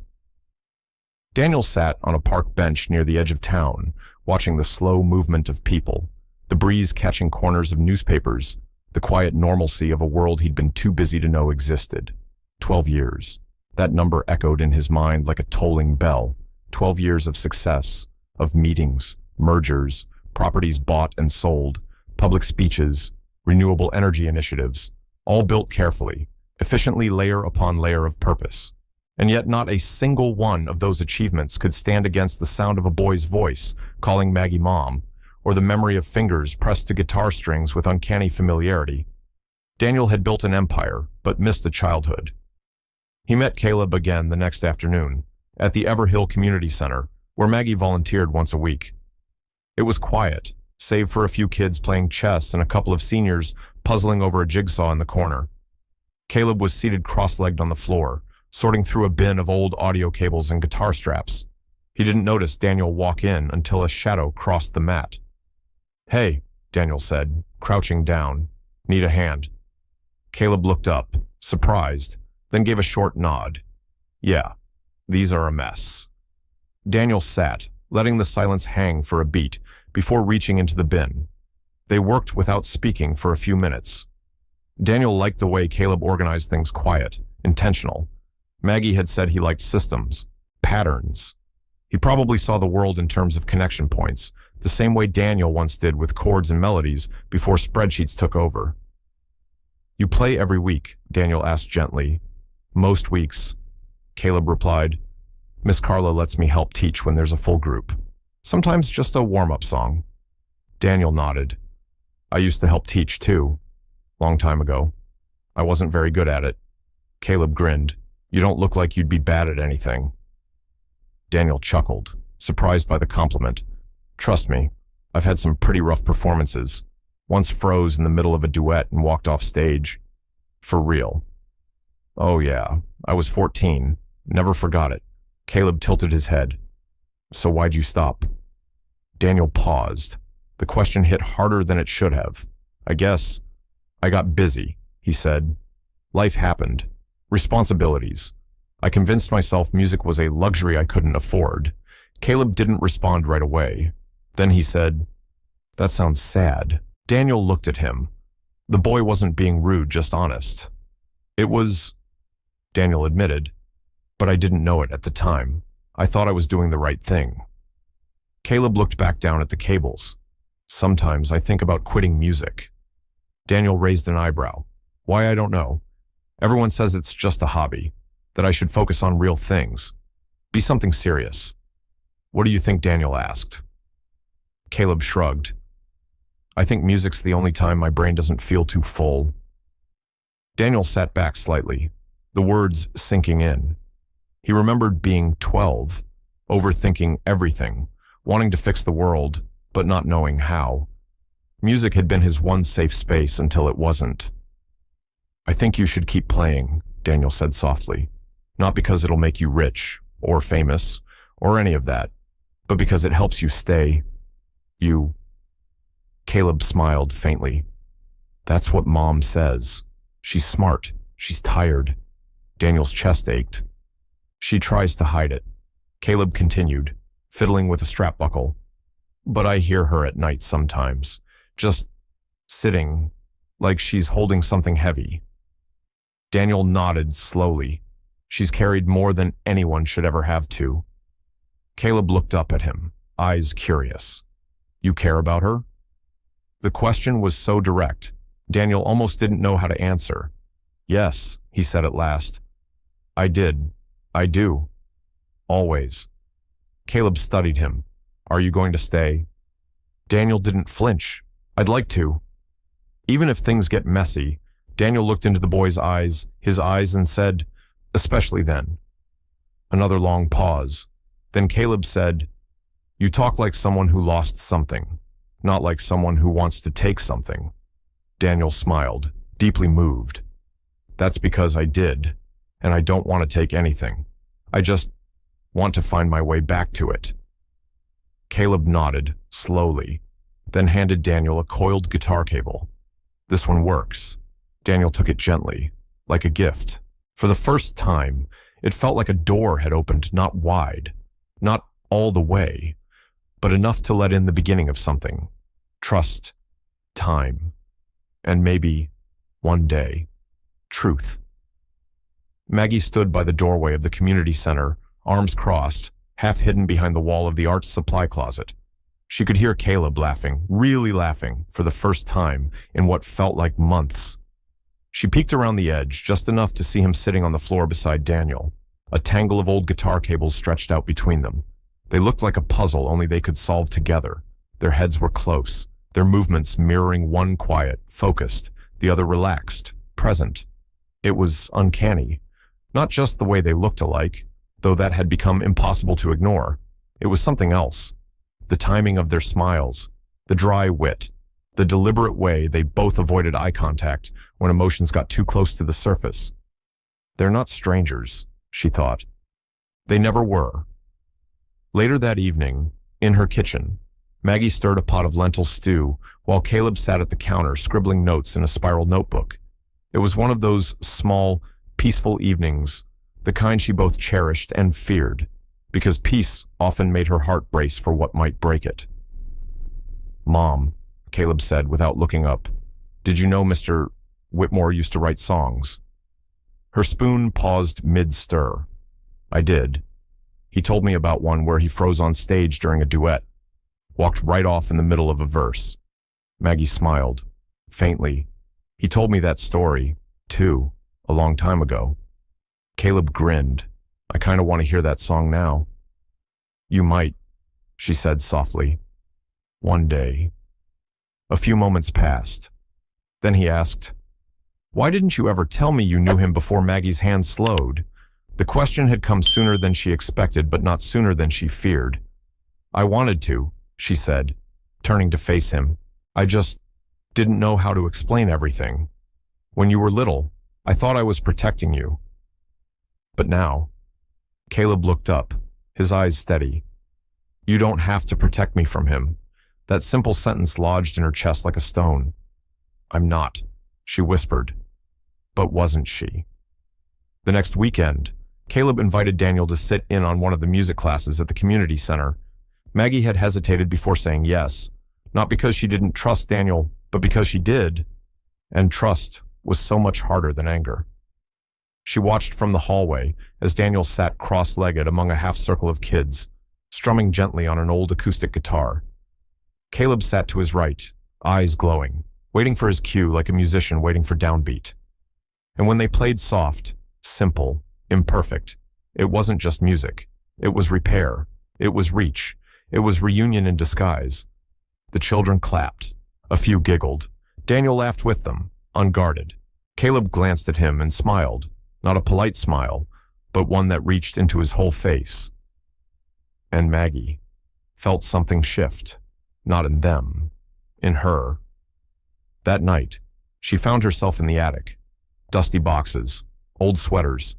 Daniel sat on a park bench near the edge of town, watching the slow movement of people, the breeze catching corners of newspapers, the quiet normalcy of a world he'd been too busy to know existed. 12 years. That number echoed in his mind like a tolling bell. 12 years of success, of meetings, mergers, properties bought and sold, public speeches, renewable energy initiatives, all built carefully, efficiently layer upon layer of purpose. And yet not a single one of those achievements could stand against the sound of a boy's voice calling Maggie mom, or the memory of fingers pressed to guitar strings with uncanny familiarity. Daniel had built an empire, but missed a childhood. He met Caleb again the next afternoon, at the Everhill Community Center, where Maggie volunteered once a week. It was quiet, save for a few kids playing chess and a couple of seniors puzzling over a jigsaw in the corner. Caleb was seated cross-legged on the floor, sorting through a bin of old audio cables and guitar straps. He didn't notice Daniel walk in until a shadow crossed the mat. Hey, Daniel said, crouching down. Need a hand. Caleb looked up, surprised, then gave a short nod. Yeah, these are a mess. Daniel sat, letting the silence hang for a beat before reaching into the bin. They worked without speaking for a few minutes. Daniel liked the way Caleb organized things quiet, intentional. Maggie had said he liked systems, patterns. He probably saw the world in terms of connection points, the same way Daniel once did with chords and melodies before spreadsheets took over. "You play every week?" Daniel asked gently. "Most weeks," Caleb replied. "Miss Carla lets me help teach when there's a full group. Sometimes just a warm-up song." Daniel nodded. "I used to help teach too, long time ago. I wasn't very good at it." Caleb grinned. "You don't look like you'd be bad at anything." Daniel chuckled, surprised by the compliment. "Trust me, I've had some pretty rough performances. Once froze in the middle of a duet and walked off stage. For real." "Oh yeah, I was 14. Never forgot it." Caleb tilted his head. "So why'd you stop?" Daniel paused. The question hit harder than it should have. "I guess I got busy," he said. "Life happened. Responsibilities. I convinced myself music was a luxury I couldn't afford." Caleb didn't respond right away. Then he said, "That sounds sad." Daniel looked at him. The boy wasn't being rude, just honest. "It was," Daniel admitted, "but I didn't know it at the time. I thought I was doing the right thing." Caleb looked back down at the cables. "Sometimes I think about quitting music." Daniel raised an eyebrow. "Why, I don't know. Everyone says it's just a hobby, that I should focus on real things. Be something serious." "What do you think?" Daniel asked. Caleb shrugged. "I think music's the only time my brain doesn't feel too full." Daniel sat back slightly, the words sinking in. He remembered being 12, overthinking everything, wanting to fix the world, but not knowing how. Music had been his one safe space until it wasn't. "I think you should keep playing," Daniel said softly. "Not because it'll make you rich, or famous, or any of that, but because it helps you stay you." Caleb smiled faintly. "That's what Mom says. She's smart. She's tired." Daniel's chest ached. "She tries to hide it," Caleb continued, fiddling with a strap buckle. "But I hear her at night sometimes, just sitting, like she's holding something heavy." Daniel nodded slowly. "She's carried more than anyone should ever have to." Caleb looked up at him, eyes curious. "You care about her?" The question was so direct, Daniel almost didn't know how to answer. "Yes," he said at last. I do. Always." Caleb studied him. "Are you going to stay?" Daniel didn't flinch. "I'd like to." Even if things get messy, Daniel looked into the boy's eyes, and said, "Especially then." Another long pause. Then Caleb said, "You talk like someone who lost something, not like someone who wants to take something." Daniel smiled, deeply moved. "That's because I did, and I don't want to take anything. I just want to find my way back to it." Caleb nodded, slowly, then handed Daniel a coiled guitar cable. "This one works." Daniel took it gently, like a gift. For the first time, it felt like a door had opened, not wide, not all the way, but enough to let in the beginning of something. Trust, time, and maybe, one day, truth. Maggie stood by the doorway of the community center, arms crossed, half hidden behind the wall of the arts supply closet. She could hear Caleb laughing, really laughing, for the first time in what felt like months. She peeked around the edge, just enough to see him sitting on the floor beside Daniel. A tangle of old guitar cables stretched out between them. They looked like a puzzle only they could solve together. Their heads were close, their movements mirroring one quiet, focused, the other relaxed, present. It was uncanny. Not just the way they looked alike, though that had become impossible to ignore. It was something else. The timing of their smiles, the dry wit, the deliberate way they both avoided eye contact when emotions got too close to the surface. They're not strangers, she thought. They never were. Later that evening, in her kitchen, Maggie stirred a pot of lentil stew while Caleb sat at the counter scribbling notes in a spiral notebook. It was one of those small, peaceful evenings, the kind she both cherished and feared, because peace often made her heart brace for what might break it. "Mom," Caleb said without looking up, "did you know Mr. Whitmore used to write songs. Her spoon paused mid-stir. I did. He told me about one where he froze on stage during a duet, walked right off in the middle of a verse. Maggie smiled, faintly. He told me that story, too, a long time ago. Caleb grinned. I kind of want to hear that song now. You might, she said softly. One day. A few moments passed. Then he asked, why didn't you ever tell me you knew him before Maggie's hand slowed? The question had come sooner than she expected, but not sooner than she feared. I wanted to, she said, turning to face him. I just didn't know how to explain everything. When you were little, I thought I was protecting you. But now, Caleb looked up, his eyes steady. You don't have to protect me from him. That simple sentence lodged in her chest like a stone. I'm not, she whispered. But wasn't she? The next weekend, Caleb invited Daniel to sit in on one of the music classes at the community center. Maggie had hesitated before saying yes, not because she didn't trust Daniel, but because she did, and trust was so much harder than anger. She watched from the hallway as Daniel sat cross-legged among a half-circle of kids, strumming gently on an old acoustic guitar. Caleb sat to his right, eyes glowing, waiting for his cue like a musician waiting for downbeat. And when they played soft, simple, imperfect, it wasn't just music. It was repair. It was reach. It was reunion in disguise. The children clapped. A few giggled. Daniel laughed with them, unguarded. Caleb glanced at him and smiled, not a polite smile, but one that reached into his whole face. And Maggie felt something shift, not in them, in her. That night, she found herself in the attic. Dusty boxes, old sweaters,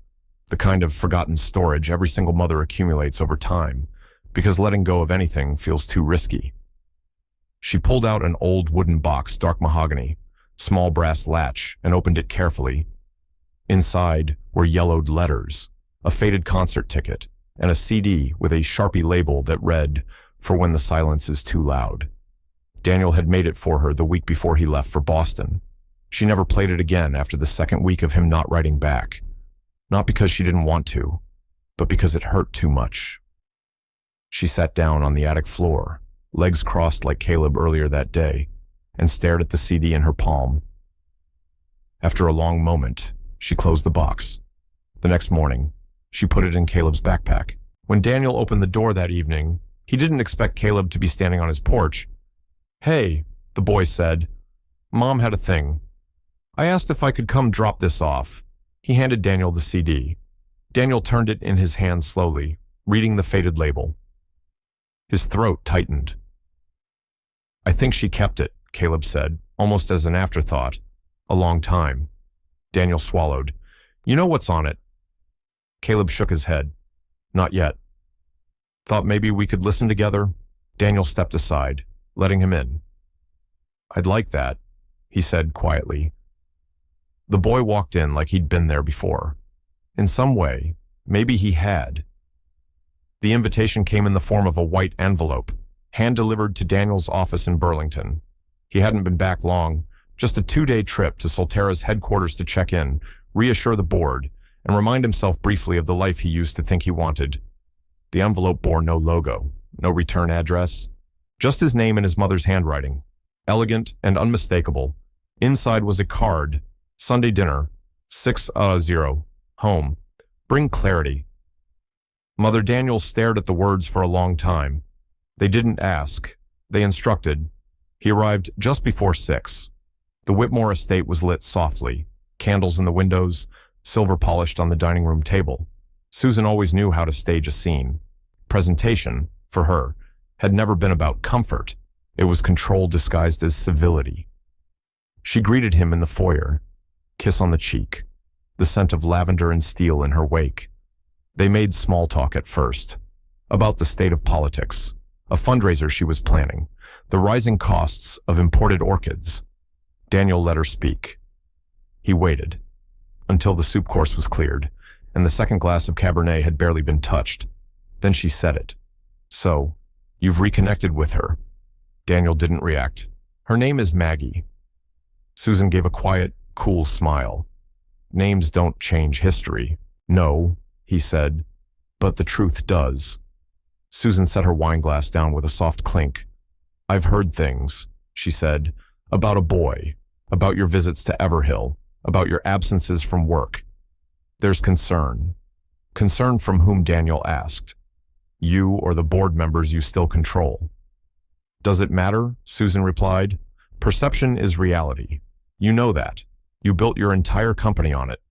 the kind of forgotten storage every single mother accumulates over time, because letting go of anything feels too risky. She pulled out an old wooden box, dark mahogany, small brass latch, and opened it carefully. Inside were yellowed letters, a faded concert ticket, and a CD with a Sharpie label that read, "For when the silence is too loud." Daniel had made it for her the week before he left for Boston. She never played it again after the second week of him not writing back. Not because she didn't want to, but because it hurt too much. She sat down on the attic floor, legs crossed like Caleb earlier that day, and stared at the CD in her palm. After a long moment, she closed the box. The next morning, she put it in Caleb's backpack. When Daniel opened the door that evening, he didn't expect Caleb to be standing on his porch. "Hey," the boy said. "Mom had a thing. I asked if I could come drop this off." He handed Daniel the CD. Daniel turned it in his hand slowly, reading the faded label. His throat tightened. "I think she kept it," Caleb said, almost as an afterthought. "A long time." Daniel swallowed. "You know what's on it?" Caleb shook his head. "Not yet." "Thought maybe we could listen together?" Daniel stepped aside, letting him in. "I'd like that," he said quietly. The boy walked in like he'd been there before. In some way, maybe he had. The invitation came in the form of a white envelope, hand-delivered to Daniel's office in Burlington. He hadn't been back long, just a 2-day trip to Solterra's headquarters to check in, reassure the board, and remind himself briefly of the life he used to think he wanted. The envelope bore no logo, no return address, just his name in his mother's handwriting, elegant and unmistakable. Inside was a card: Sunday dinner, 6:00, home. Bring clarity. Mother Daniel stared at the words for a long time. They didn't ask. They instructed. He arrived just before 6. The Whitmore estate was lit softly, candles in the windows, silver polished on the dining room table. Susan always knew how to stage a scene. Presentation, for her, had never been about comfort. It was control disguised as civility. She greeted him in the foyer, kiss on the cheek, the scent of lavender and steel in her wake. They made small talk at first, about the state of politics, a fundraiser she was planning, the rising costs of imported orchids. Daniel let her speak. He waited, until the soup course was cleared, and the second glass of Cabernet had barely been touched. Then she said it. "So, you've reconnected with her." Daniel didn't react. "Her name is Maggie." Susan gave a quiet, cool smile. Names don't change history. No, he said, but the truth does. Susan set her wineglass down with a soft clink. I've heard things, she said, about a boy, about your visits to Everhill, about your absences from work. There's concern. Concern from whom? Daniel asked. You or the board members you still control. Does it matter? Susan replied. Perception is reality. You know that. You built your entire company on it.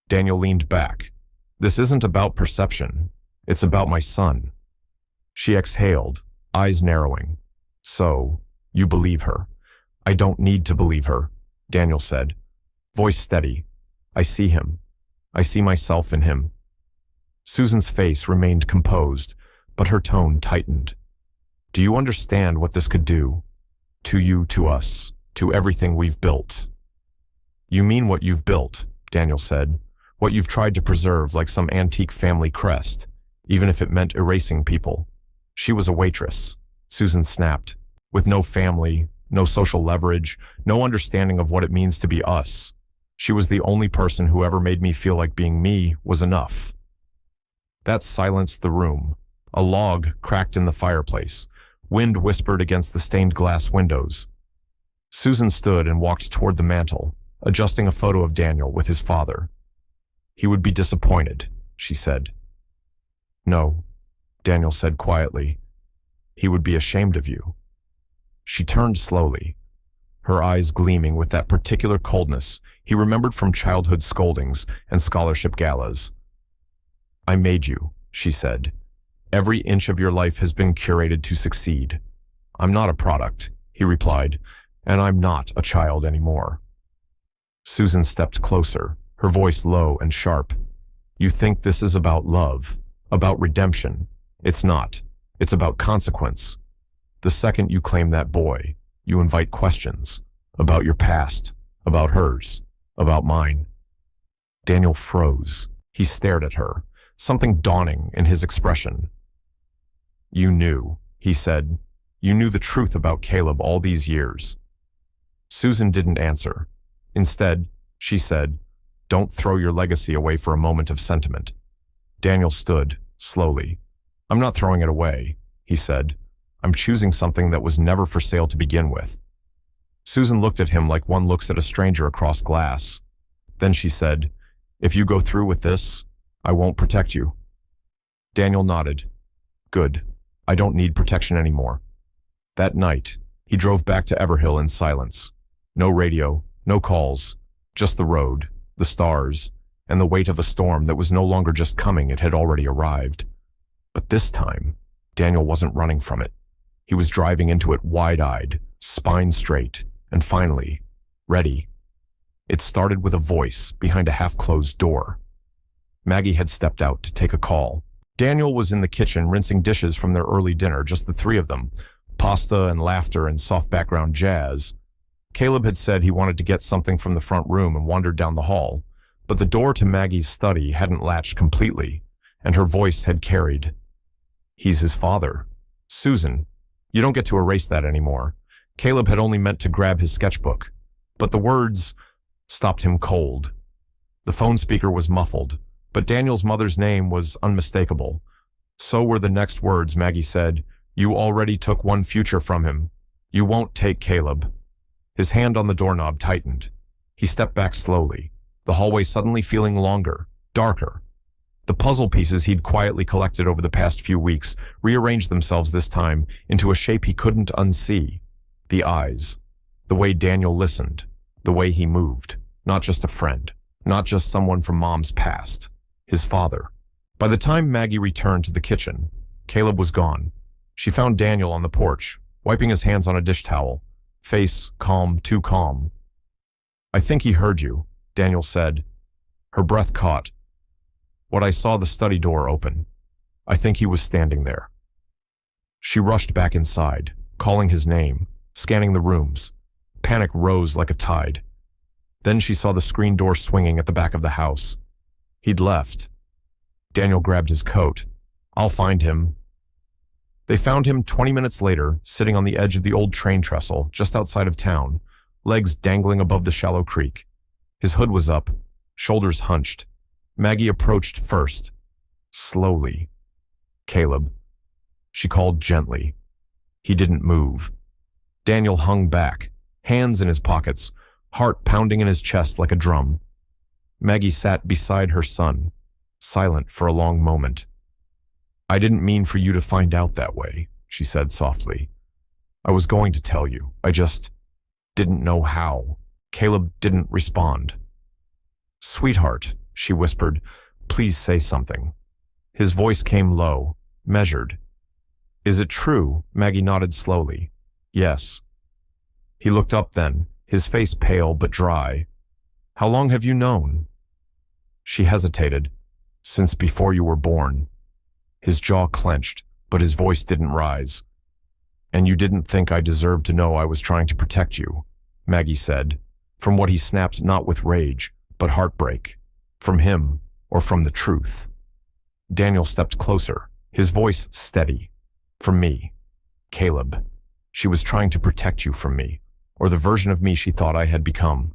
Daniel leaned back. This isn't about perception. It's about my son. She exhaled, eyes narrowing. So, you believe her. I don't need to believe her, Daniel said, voice steady. I see him. I see myself in him. Susan's face remained composed, but her tone tightened. Do you understand what this could do? To you, to us, to everything we've built. You mean what you've built, Daniel said, what you've tried to preserve like some antique family crest, even if it meant erasing people. She was a waitress, Susan snapped, with no family, no social leverage, no understanding of what it means to be us. She was the only person who ever made me feel like being me was enough. That silenced the room. A log cracked in the fireplace. Wind whispered against the stained glass windows. Susan stood and walked toward the mantel, adjusting a photo of Daniel with his father. He would be disappointed, she said. No, Daniel said quietly. He would be ashamed of you. She turned slowly, her eyes gleaming with that particular coldness he remembered from childhood scoldings and scholarship galas. I made you, she said. Every inch of your life has been curated to succeed. I'm not a product, he replied, and I'm not a child anymore. Susan stepped closer, her voice low and sharp. You think this is about love, about redemption. It's not. It's about consequence. The second you claim that boy, you invite questions about your past, about hers, about mine. Daniel froze. He stared at her, something dawning in his expression. You knew, he said. You knew the truth about Caleb all these years. Susan didn't answer. Instead, she said, don't throw your legacy away for a moment of sentiment. Daniel stood, slowly. I'm not throwing it away, he said. I'm choosing something that was never for sale to begin with. Susan looked at him like one looks at a stranger across glass. Then she said, if you go through with this, I won't protect you. Daniel nodded. Good. I don't need protection anymore. That night, he drove back to Everhill in silence. No radio, no calls, just the road, the stars, and the weight of a storm that was no longer just coming, it had already arrived. But this time, Daniel wasn't running from it. He was driving into it wide-eyed, spine straight, and finally, ready. It started with a voice behind a half-closed door. Maggie had stepped out to take a call. Daniel was in the kitchen rinsing dishes from their early dinner, just the three of them, pasta and laughter and soft background jazz. Caleb had said he wanted to get something from the front room and wandered down the hall, but the door to Maggie's study hadn't latched completely, and her voice had carried. He's his father. Susan, you don't get to erase that anymore. Caleb had only meant to grab his sketchbook, but the words stopped him cold. The phone speaker was muffled, but Daniel's mother's name was unmistakable. So were the next words. Maggie said, you already took one future from him. You won't take Caleb. His hand on the doorknob tightened. He stepped back slowly, the hallway suddenly feeling longer, darker. The puzzle pieces he'd quietly collected over the past few weeks rearranged themselves this time into a shape he couldn't unsee. The eyes, the way Daniel listened, the way he moved. Not just a friend, not just someone from Mom's past. His father. By the time Maggie returned to the kitchen, Caleb was gone. She found Daniel on the porch, wiping his hands on a dish towel, face calm, too calm. I think he heard you, Daniel said. Her breath caught. What I saw the study door open. I think he was standing there. She rushed back inside, calling his name, scanning the rooms. Panic rose like a tide. Then she saw the screen door swinging at the back of the house. He'd left. Daniel grabbed his coat. I'll find him. They found him 20 minutes later, sitting on the edge of the old train trestle just outside of town, legs dangling above the shallow creek. His hood was up, shoulders hunched. Maggie approached first, slowly. "Caleb," she called gently. He didn't move. Daniel hung back, hands in his pockets, heart pounding in his chest like a drum. Maggie sat beside her son, silent for a long moment. "I didn't mean for you to find out that way," she said softly. "I was going to tell you. I just didn't know how." Caleb didn't respond. "Sweetheart," she whispered, "please say something." His voice came low, measured. "Is it true?" Maggie nodded slowly. "Yes." He looked up then, his face pale but dry. "How long have you known?" She hesitated. "Since before you were born." His jaw clenched, but his voice didn't rise. "And you didn't think I deserved to know I was trying to protect you," Maggie said, from what he snapped not with rage, but heartbreak. From him, or from the truth. Daniel stepped closer, his voice steady. "From me. Caleb. She was trying to protect you from me, or the version of me she thought I had become."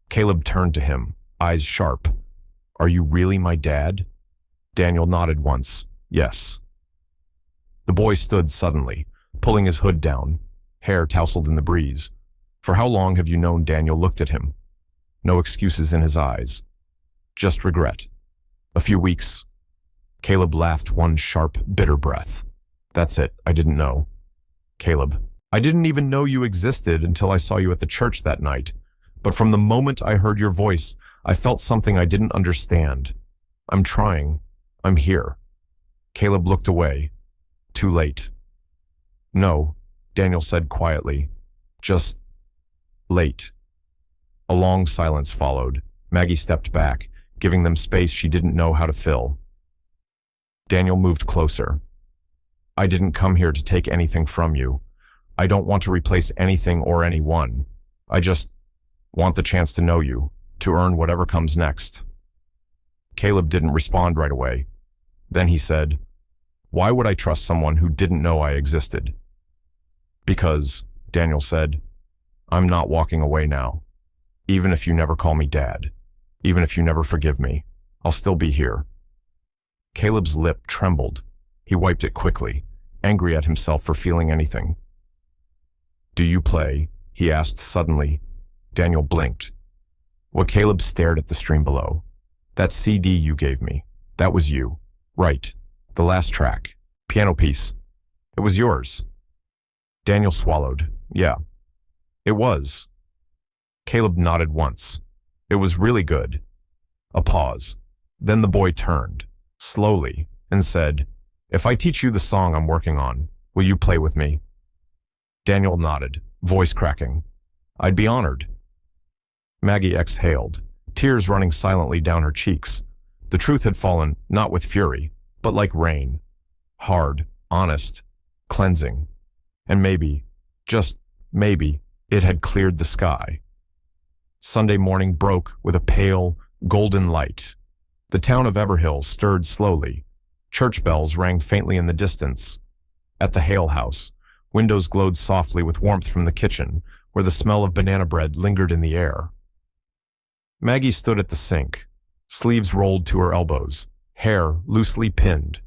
Caleb turned to him, eyes sharp. "Are you really my dad?" Daniel nodded once. "Yes." The boy stood suddenly, pulling his hood down, hair tousled in the breeze. "For how long have you known?" Daniel looked at him. No excuses in his eyes. Just regret. "A few weeks." Caleb laughed one sharp, bitter breath. "That's it, I didn't know." "Caleb, I didn't even know you existed until I saw you at the church that night. But from the moment I heard your voice, I felt something I didn't understand. I'm trying. I'm here." Caleb looked away. "Too late." "No," Daniel said quietly. "Just late." A long silence followed. Maggie stepped back, giving them space she didn't know how to fill. Daniel moved closer. "I didn't come here to take anything from you. I don't want to replace anything or anyone. I just want the chance to know you, to earn whatever comes next." Caleb didn't respond right away. Then he said, "Why would I trust someone who didn't know I existed?" "Because," Daniel said, "I'm not walking away now. Even if you never call me Dad, even if you never forgive me, I'll still be here." Caleb's lip trembled. He wiped it quickly, angry at himself for feeling anything. "Do you play?" he asked suddenly. Daniel blinked. What Caleb stared at the stream below. "That CD you gave me, that was you. Right. The last track. Piano piece. It was yours." Daniel swallowed. "Yeah. It was." Caleb nodded once. "It was really good." A pause. Then the boy turned, slowly, and said, "If I teach you the song I'm working on, will you play with me?" Daniel nodded, voice cracking. "I'd be honored." Maggie exhaled, tears running silently down her cheeks. The truth had fallen, not with fury, but like rain. Hard, honest, cleansing. And maybe, just maybe, it had cleared the sky. Sunday morning broke with a pale, golden light. The town of Everhill stirred slowly. Church bells rang faintly in the distance. At the Hale house, windows glowed softly with warmth from the kitchen, where the smell of banana bread lingered in the air. Maggie stood at the sink, sleeves rolled to her elbows, hair loosely pinned.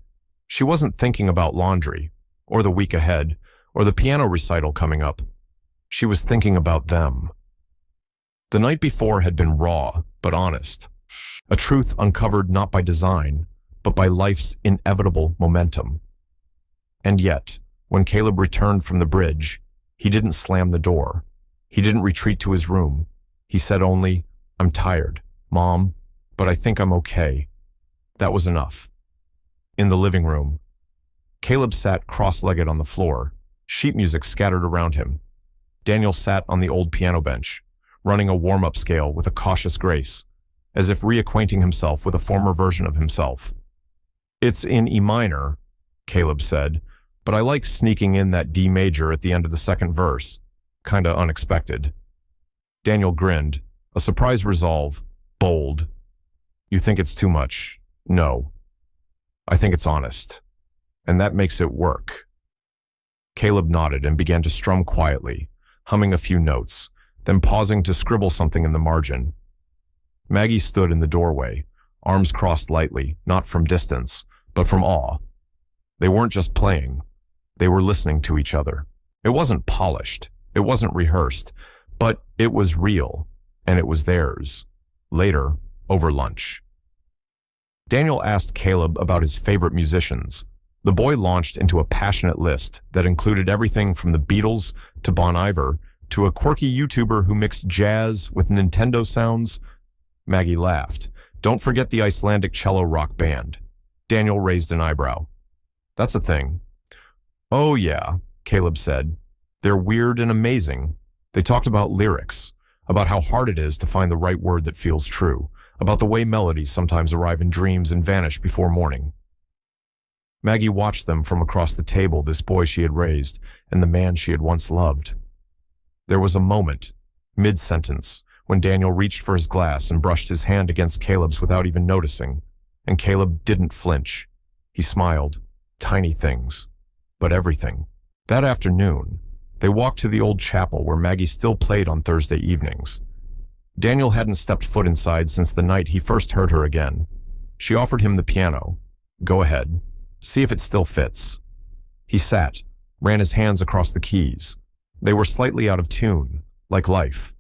She wasn't thinking about laundry, or the week ahead, or the piano recital coming up. She was thinking about them. The night before had been raw, but honest. A truth uncovered not by design, but by life's inevitable momentum. And yet, when Caleb returned from the bridge, he didn't slam the door. He didn't retreat to his room. He said only, "I'm tired, Mom, but I think I'm okay." That was enough. In the living room, Caleb sat cross-legged on the floor, sheet music scattered around him. Daniel sat on the old piano bench, running a warm-up scale with a cautious grace, as if reacquainting himself with a former version of himself. "It's in E minor," Caleb said, "but I like sneaking in that D major at the end of the second verse. Kinda unexpected." Daniel grinned, a surprise resolve, bold. "You think it's too much? No. I think it's honest. And that makes it work." Caleb nodded and began to strum quietly, humming a few notes, then pausing to scribble something in the margin. Maggie stood in the doorway, arms crossed lightly, not from distance, but from awe. They weren't just playing. They were listening to each other. It wasn't polished. It wasn't rehearsed. But it was real, and it was theirs. Later, over lunch. Daniel asked Caleb about his favorite musicians. The boy launched into a passionate list that included everything from the Beatles to Bon Iver to a quirky YouTuber who mixed jazz with Nintendo sounds. Maggie laughed. Don't forget the Icelandic cello rock band. Daniel raised an eyebrow. That's a thing. Oh yeah, Caleb said. They're weird and amazing. They talked about lyrics, about how hard it is to find the right word that feels true, about the way melodies sometimes arrive in dreams and vanish before morning. Maggie watched them from across the table, this boy she had raised and the man she had once loved. There was a moment, mid-sentence, when Daniel reached for his glass and brushed his hand against Caleb's without even noticing, and Caleb didn't flinch. He smiled. Tiny things, but everything. That afternoon, they walked to the old chapel where Maggie still played on Thursday evenings. Daniel hadn't stepped foot inside since the night he first heard her again. She offered him the piano. Go ahead. See if it still fits. He sat, ran his hands across the keys. They were slightly out of tune, like life.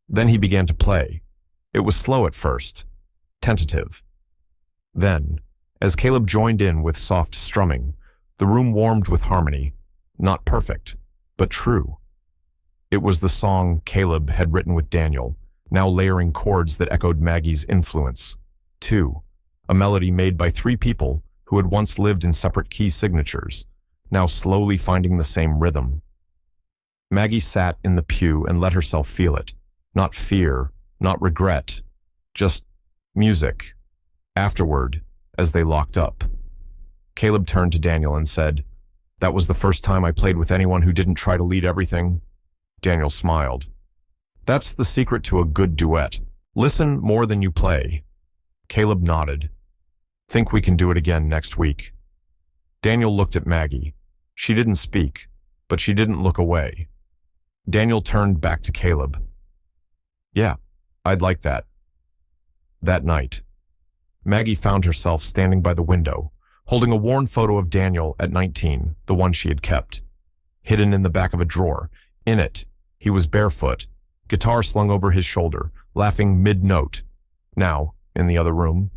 Then he began to play. It was slow at first, tentative. Then, as Caleb joined in with soft strumming, the room warmed with harmony. Not perfect, but true. It was the song Caleb had written with Daniel, now layering chords that echoed Maggie's influence. 2. A melody made by 3 people who had once lived in separate key signatures, now slowly finding the same rhythm. Maggie sat in the pew and let herself feel it. Not fear, not regret, just music. Afterward, as they locked up, Caleb turned to Daniel and said, "That was the first time I played with anyone who didn't try to lead everything." Daniel smiled. "That's the secret to a good duet. Listen more than you play." Caleb nodded. "Think we can do it again next week." Daniel looked at Maggie. She didn't speak, but she didn't look away. Daniel turned back to Caleb. "Yeah, I'd like that." That night, Maggie found herself standing by the window, holding a worn photo of Daniel at 19, the one she had kept. Hidden in the back of a drawer, in it, he was barefoot, guitar slung over his shoulder, laughing mid-note. Now, in the other room,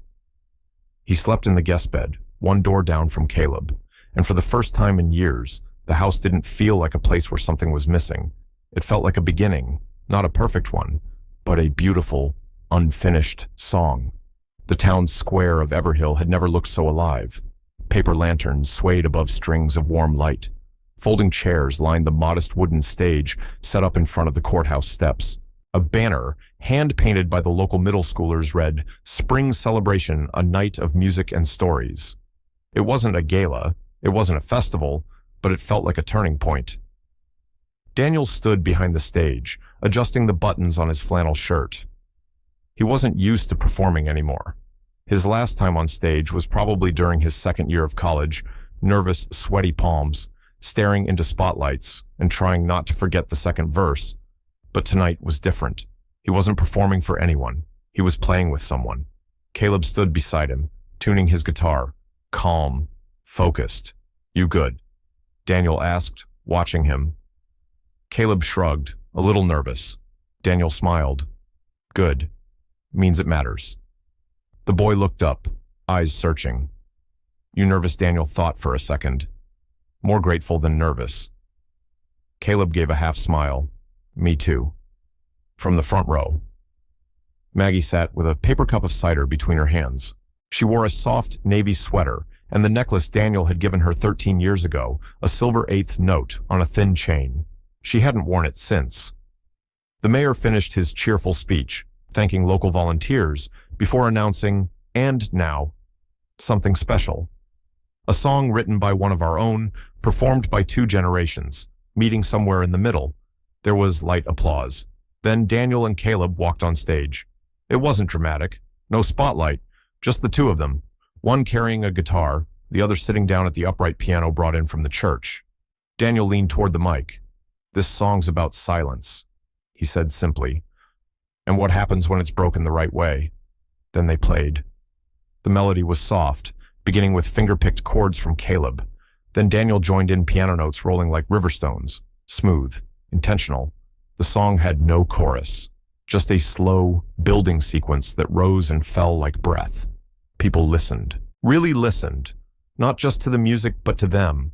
he slept in the guest bed, one door down from Caleb, and for the first time in years, the house didn't feel like a place where something was missing. It felt like a beginning, not a perfect one, but a beautiful, unfinished song. The town square of Everhill had never looked so alive. Paper lanterns swayed above strings of warm light. Folding chairs lined the modest wooden stage set up in front of the courthouse steps. A banner, hand-painted by the local middle schoolers, read, "Spring Celebration, a Night of Music and Stories." It wasn't a gala, it wasn't a festival, but it felt like a turning point. Daniel stood behind the stage, adjusting the buttons on his flannel shirt. He wasn't used to performing anymore. His last time on stage was probably during his second year of college, nervous, sweaty palms, staring into spotlights and trying not to forget the second verse. But tonight was different. He wasn't performing for anyone. He was playing with someone. Caleb stood beside him, tuning his guitar, calm, focused. "You good?" Daniel asked, watching him. Caleb shrugged, a little nervous. Daniel smiled. "Good. Means it matters." The boy looked up, eyes searching. "You nervous?" Daniel thought for a second. More grateful than nervous. Caleb gave a half smile. "Me too." From the front row. Maggie sat with a paper cup of cider between her hands. She wore a soft navy sweater and the necklace Daniel had given her 13 years ago, a silver eighth note on a thin chain. She hadn't worn it since. The mayor finished his cheerful speech, thanking local volunteers, before announcing, "And now, something special." A song written by one of our own, performed by 2 generations, meeting somewhere in the middle. There was light applause. Then Daniel and Caleb walked on stage. It wasn't dramatic, no spotlight, just the 2 of them, one carrying a guitar, the other sitting down at the upright piano brought in from the church. Daniel leaned toward the mic. "This song's about silence," he said simply. "And what happens when it's broken the right way?" Then they played. The melody was soft, beginning with finger-picked chords from Caleb. Then Daniel joined in piano notes rolling like river stones, smooth, intentional. The song had no chorus, just a slow, building sequence that rose and fell like breath. People listened, really listened, not just to the music but to them.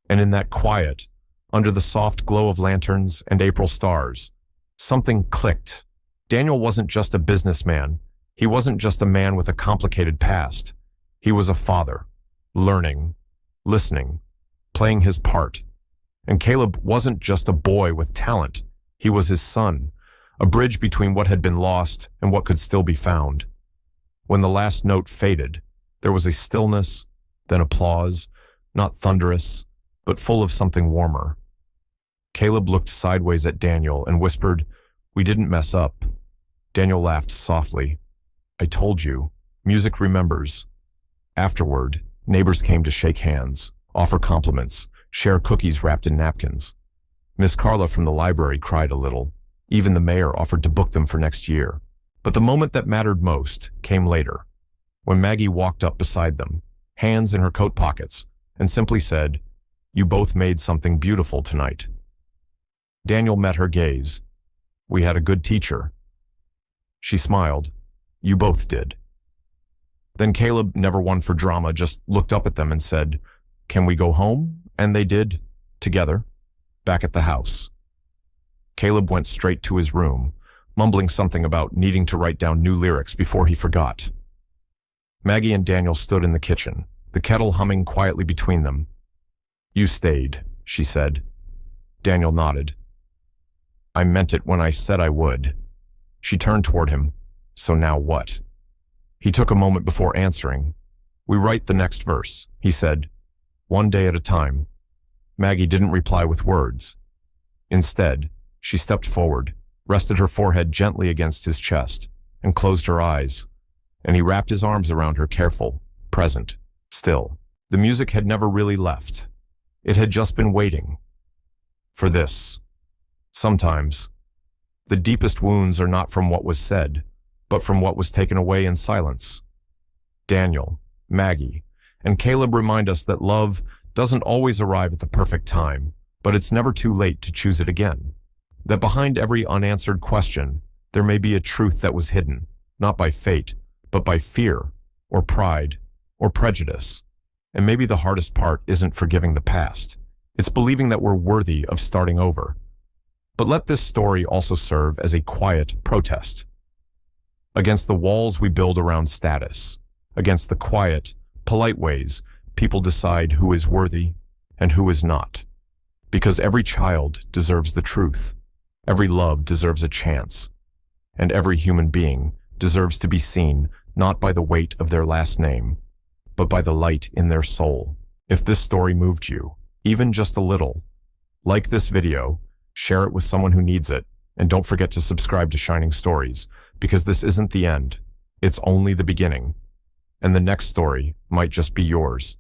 And in that quiet, under the soft glow of lanterns and April stars, something clicked. Daniel wasn't just a businessman. He wasn't just a man with a complicated past. He was a father, learning, listening, playing his part. And Caleb wasn't just a boy with talent. He was his son, a bridge between what had been lost and what could still be found. When the last note faded, there was a stillness, then applause, not thunderous, but full of something warmer. Caleb looked sideways at Daniel and whispered, "We didn't mess up." Daniel laughed softly. "I told you, music remembers." Afterward, neighbors came to shake hands, offer compliments, share cookies wrapped in napkins. Miss Carla from the library cried a little. Even the mayor offered to book them for next year. But the moment that mattered most came later, when Maggie walked up beside them, hands in her coat pockets, and simply said, "You both made something beautiful tonight." Daniel met her gaze. "We had a good teacher." She smiled. "You both did." Then Caleb, never one for drama, just looked up at them and said, "Can we go home?" And they did, together, back at the house. Caleb went straight to his room, mumbling something about needing to write down new lyrics before he forgot. Maggie and Daniel stood in the kitchen, the kettle humming quietly between them. "You stayed," she said. Daniel nodded. "I meant it when I said I would." She turned toward him. "So now what?" He took a moment before answering. "We write the next verse," he said, "one day at a time." Maggie didn't reply with words. Instead, she stepped forward, rested her forehead gently against his chest, and closed her eyes. And he wrapped his arms around her, careful, present, still. The music had never really left. It had just been waiting. For this. Sometimes, the deepest wounds are not from what was said, but from what was taken away in silence. Daniel, Maggie, and Caleb remind us that love doesn't always arrive at the perfect time, but it's never too late to choose it again. That behind every unanswered question, there may be a truth that was hidden, not by fate, but by fear, or pride, or prejudice. And maybe the hardest part isn't forgiving the past. It's believing that we're worthy of starting over. But let this story also serve as a quiet protest against the walls we build around status, against the quiet, polite ways people decide who is worthy and who is not. Because every child deserves the truth, every love deserves a chance, and every human being deserves to be seen not by the weight of their last name, but by the light in their soul. If this story moved you, even just a little, like this video, share it with someone who needs it, and don't forget to subscribe to Shining Stories, because this isn't the end. It's only the beginning. And the next story might just be yours.